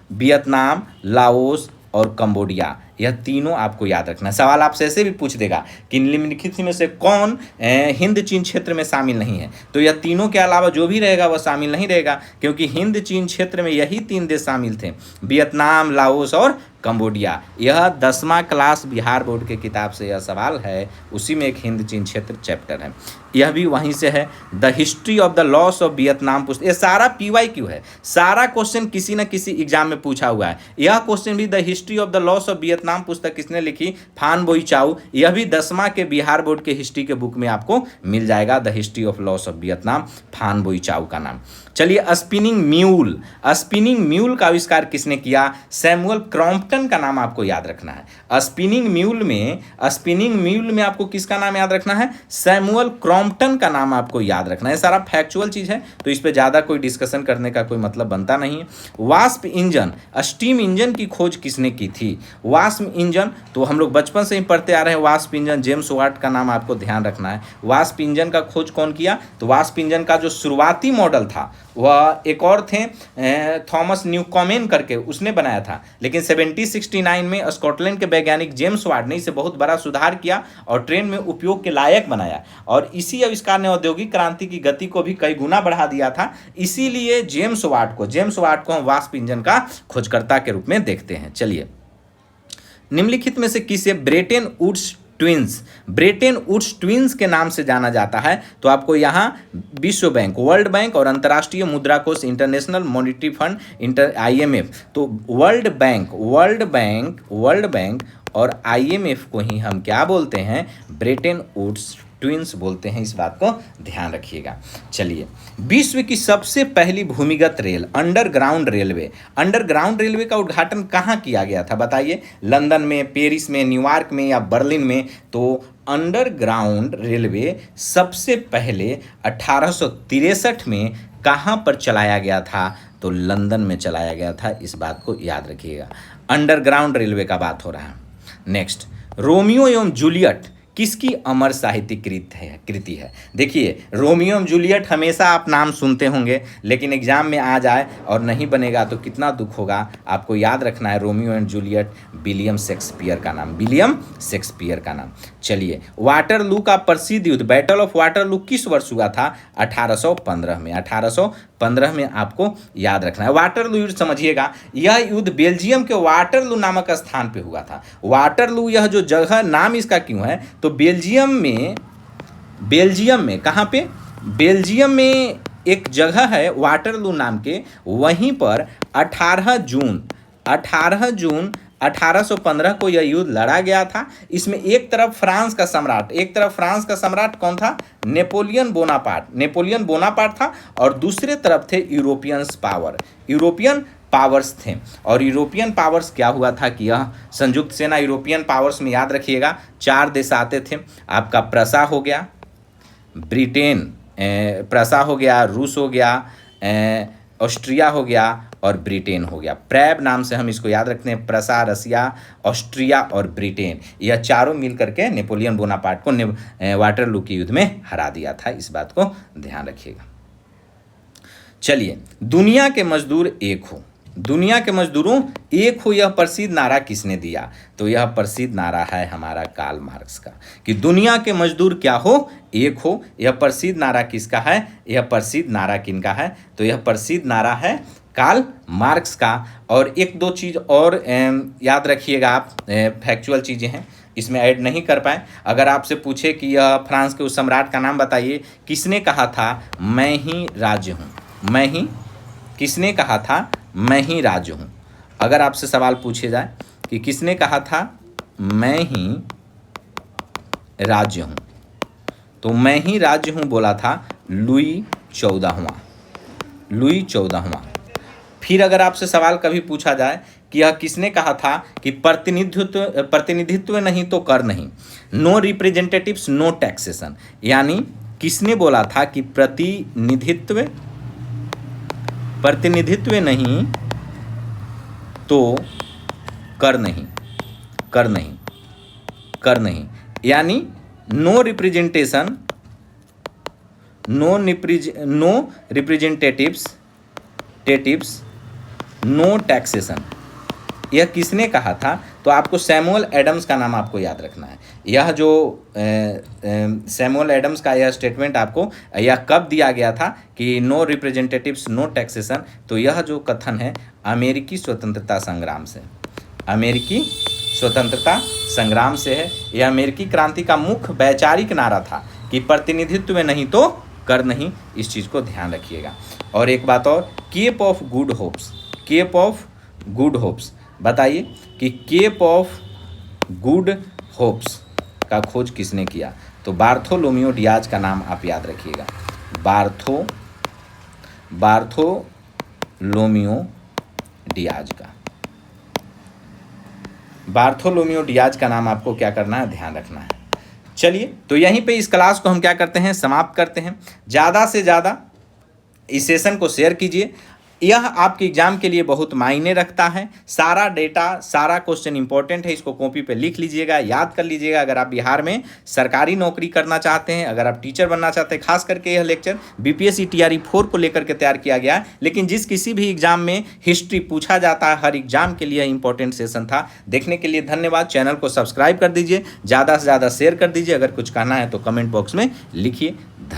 वियतनाम, लाओस और कंबोडिया, यह तीनों आपको याद रखना है। सवाल आपसे ऐसे भी पूछ देगा कि निम्नलिखित में से कौन हिंद चीन क्षेत्र में शामिल नहीं है, तो यह तीनों के अलावा जो भी रहेगा वह शामिल नहीं रहेगा, क्योंकि हिंद चीन क्षेत्र में यही 3 देश शामिल थे, वियतनाम, लाओस और कंबोडिया। यह 10वां क्लास बिहार बोर्ड के किताब से यह सवाल है, उसी में एक हिंद चीन क्षेत्र चैप्टर है। यह भी वहीं से है। The history of the loss of Vietnam पुस्तक, ये सारा PYQ है, सारा क्वेश्चन किसी न किसी एग्जाम में पूछा हुआ है। यह क्वेश्चन भी the history of the loss of Vietnam पुस्तक किसने लिखी? फान बोई चाउ। यह भी 10वां के बिहार बोर्ड के हिस्ट्री के बुक में आपको मिल जाएगा, the history of loss of Vietnam, फान बोई चाउ का नाम। चलिए, स्पिनिंग म्यूल, स्पिनिंग म्यूल का आविष्कार किसने किया? सैमुअल क्रॉम्पटन का नाम आपको याद रखना है। स्पिनिंग म्यूल में आपको किसका नाम याद रखना है? सैमुअल क्रॉम्पटन का नाम आपको याद रखना है। सारा फैक्चुअल चीज है, तो इस पे ज्यादा कोई डिस्कशन करने का कोई मतलब बनता नहीं है। वास्प इंजन, स्टीम इंजन की खोज किसने की थी? वास्प इंजन तो हम लोग बचपन से ही पढ़ते आ रहे हैं। वास्प इंजन, जेम्स वाट का नाम आपको ध्यान रखना है। वास्प इंजन का खोज कौन किया? तो वास्प इंजन का जो शुरुआती मॉडल था वह एक और थे, थॉमस न्यूकॉमेन करके, उसने बनाया था। लेकिन 1769 में स्कॉटलैंड के वैज्ञानिक जेम्स वाट ने इसे बहुत बड़ा सुधार किया और ट्रेन में उपयोग के लायक बनाया। और इसी आविष्कार ने औद्योगिक क्रांति की गति को भी कई गुना बढ़ा दिया था। इसीलिए जेम्स वाट को हम वास्प इंजन का खोजकर्ता के रूप में देखते हैं। चलिए, निम्नलिखित में से किसे ब्रेटन वुड्स ट्विंस के नाम से जाना जाता है? तो आपको यहाँ विश्व बैंक, वर्ल्ड बैंक और अंतर्राष्ट्रीय मुद्रा कोष, इंटरनेशनल मॉनिटरी फंड, IMF, तो वर्ल्ड बैंक और IMF को ही हम क्या बोलते हैं? ब्रेटन वुड्स ट्विंस बोलते हैं। इस बात को ध्यान रखिएगा। चलिए, विश्व की सबसे पहली भूमिगत रेल, अंडरग्राउंड रेलवे का उद्घाटन कहाँ किया गया था? बताइए, लंदन में, पेरिस में, न्यूयॉर्क में या बर्लिन में? तो अंडरग्राउंड रेलवे सबसे पहले 1863 में कहाँ पर चलाया गया था? तो लंदन में चलाया गया था। इस बात को याद रखिएगा, अंडरग्राउंड रेलवे का बात हो रहा है। नेक्स्ट, रोमियो एवं जूलियट किसकी अमर साहित्यिक कृति है? देखिए, रोमियो एवं जूलियट हमेशा आप नाम सुनते होंगे, लेकिन एग्जाम में आ जाए और नहीं बनेगा तो कितना दुख होगा। आपको याद रखना है Romeo and Juliet, William Shakespeare का नाम। चलिए, वाटरलू का प्रसिद्ध युद्ध, बैटल ऑफ वाटरलू किस वर्ष हुआ था? 1815 में। 1815 में आपको याद रखना है। वाटरलू युद्ध समझिएगा, यह युद्ध बेल्जियम के वाटरलू नामक स्थान पे हुआ था। वाटरलू, यह जो जगह, नाम इसका क्यों है? तो बेल्जियम में कहाँ पे? बेल्जियम में एक जगह है वाटरलू नाम के, वहीं पर 18 जून 1815 को यह युद्ध लड़ा गया था। इसमें एक तरफ फ्रांस का सम्राट कौन था? नेपोलियन बोनापार्ट था, और दूसरे तरफ थे यूरोपियन पावर्स थे। और यूरोपियन पावर्स क्या हुआ था कि यह संयुक्त सेना, यूरोपियन पावर्स में याद रखिएगा 4 देश आते थे। आपका प्रसा हो गया, रूस हो गया, ऑस्ट्रिया हो गया और ब्रिटेन हो गया। प्रैब नाम से हम इसको याद रखते हैं। प्रसा, रसिया, ऑस्ट्रिया और ब्रिटेन, यह चारों मिल करके नेपोलियन बोनापार्ट को वाटरलू के युद्ध में हरा दिया था। इस बात को ध्यान रखिएगा। चलिए, दुनिया के मजदूर एक हो, यह प्रसिद्ध नारा किसने दिया? तो यह प्रसिद्ध नारा है हमारा कार्ल मार्क्स का, कि दुनिया के मजदूर क्या हो? एक हो। यह प्रसिद्ध नारा किसका है? यह प्रसिद्ध नारा किनका है? तो यह प्रसिद्ध नारा है कार्ल मार्क्स का। और एक दो चीज़ और याद रखिएगा आप, फैक्चुअल चीज़ें हैं, इसमें ऐड नहीं कर पाए। अगर आपसे पूछे कि यह फ्रांस के उस सम्राट का नाम बताइए, किसने कहा था मैं ही राज्य हूँ? किसने कहा था मैं ही राज्य हूँ? अगर आपसे सवाल पूछे जाए कि किसने कहा था मैं ही राज्य हूँ, तो मैं ही राज्य हूँ बोला था लुई 14वां। फिर अगर आपसे सवाल कभी पूछा जाए कि यह किसने कहा था कि प्रतिनिधित्व नहीं तो कर नहीं, नो रिप्रेजेंटेटिव्स नो टैक्सेशन, यानी किसने बोला था कि प्रतिनिधित्व नहीं तो कर नहीं, यानी नो रिप्रेजेंटेटिव्स नो टैक्सेशन, यह किसने कहा था? तो आपको सैमुअल एडम्स का नाम आपको याद रखना है। यह जो सैमुअल एडम्स का यह स्टेटमेंट आपको यह कब दिया गया था कि नो रिप्रेजेंटेटिव्स नो टैक्सेशन? तो यह जो कथन है अमेरिकी स्वतंत्रता संग्राम से है। यह अमेरिकी क्रांति का मुख्य वैचारिक नारा था कि प्रतिनिधित्व में नहीं तो कर नहीं, इस चीज़ को ध्यान रखिएगा। और एक बात और, Cape of Good Hopes, Cape of Good Hopes, बताइए कि केप ऑफ गुड होप्स का खोज किसने किया? तो बार्थोलोमियो डियाज का नाम आप याद रखिएगा, बार्थोलोमियो डियाज का, बार्थोलोमियो डियाज का नाम आपको क्या करना है, ध्यान रखना है। चलिए, तो यहीं पे इस क्लास को हम क्या करते हैं, समाप्त करते हैं। ज़्यादा से ज़्यादा इस सेशन को शेयर कीजिए, यह आपके एग्जाम के लिए बहुत मायने रखता है। सारा डेटा, सारा क्वेश्चन इंपॉर्टेंट है, इसको कॉपी पे लिख लीजिएगा, याद कर लीजिएगा। अगर आप बिहार में सरकारी नौकरी करना चाहते हैं, अगर आप टीचर बनना चाहते हैं, खास करके यह लेक्चर बीपीएससी टीआरई 4 को लेकर के तैयार किया गया है, लेकिन जिस किसी भी एग्जाम में हिस्ट्री पूछा जाता है, हर एग्जाम के लिए इंपॉर्टेंट सेशन था। देखने के लिए धन्यवाद। चैनल को सब्सक्राइब कर दीजिए, ज़्यादा से ज़्यादा शेयर कर दीजिए। अगर कुछ कहना है तो कमेंट बॉक्स में लिखिए। धन्यवाद।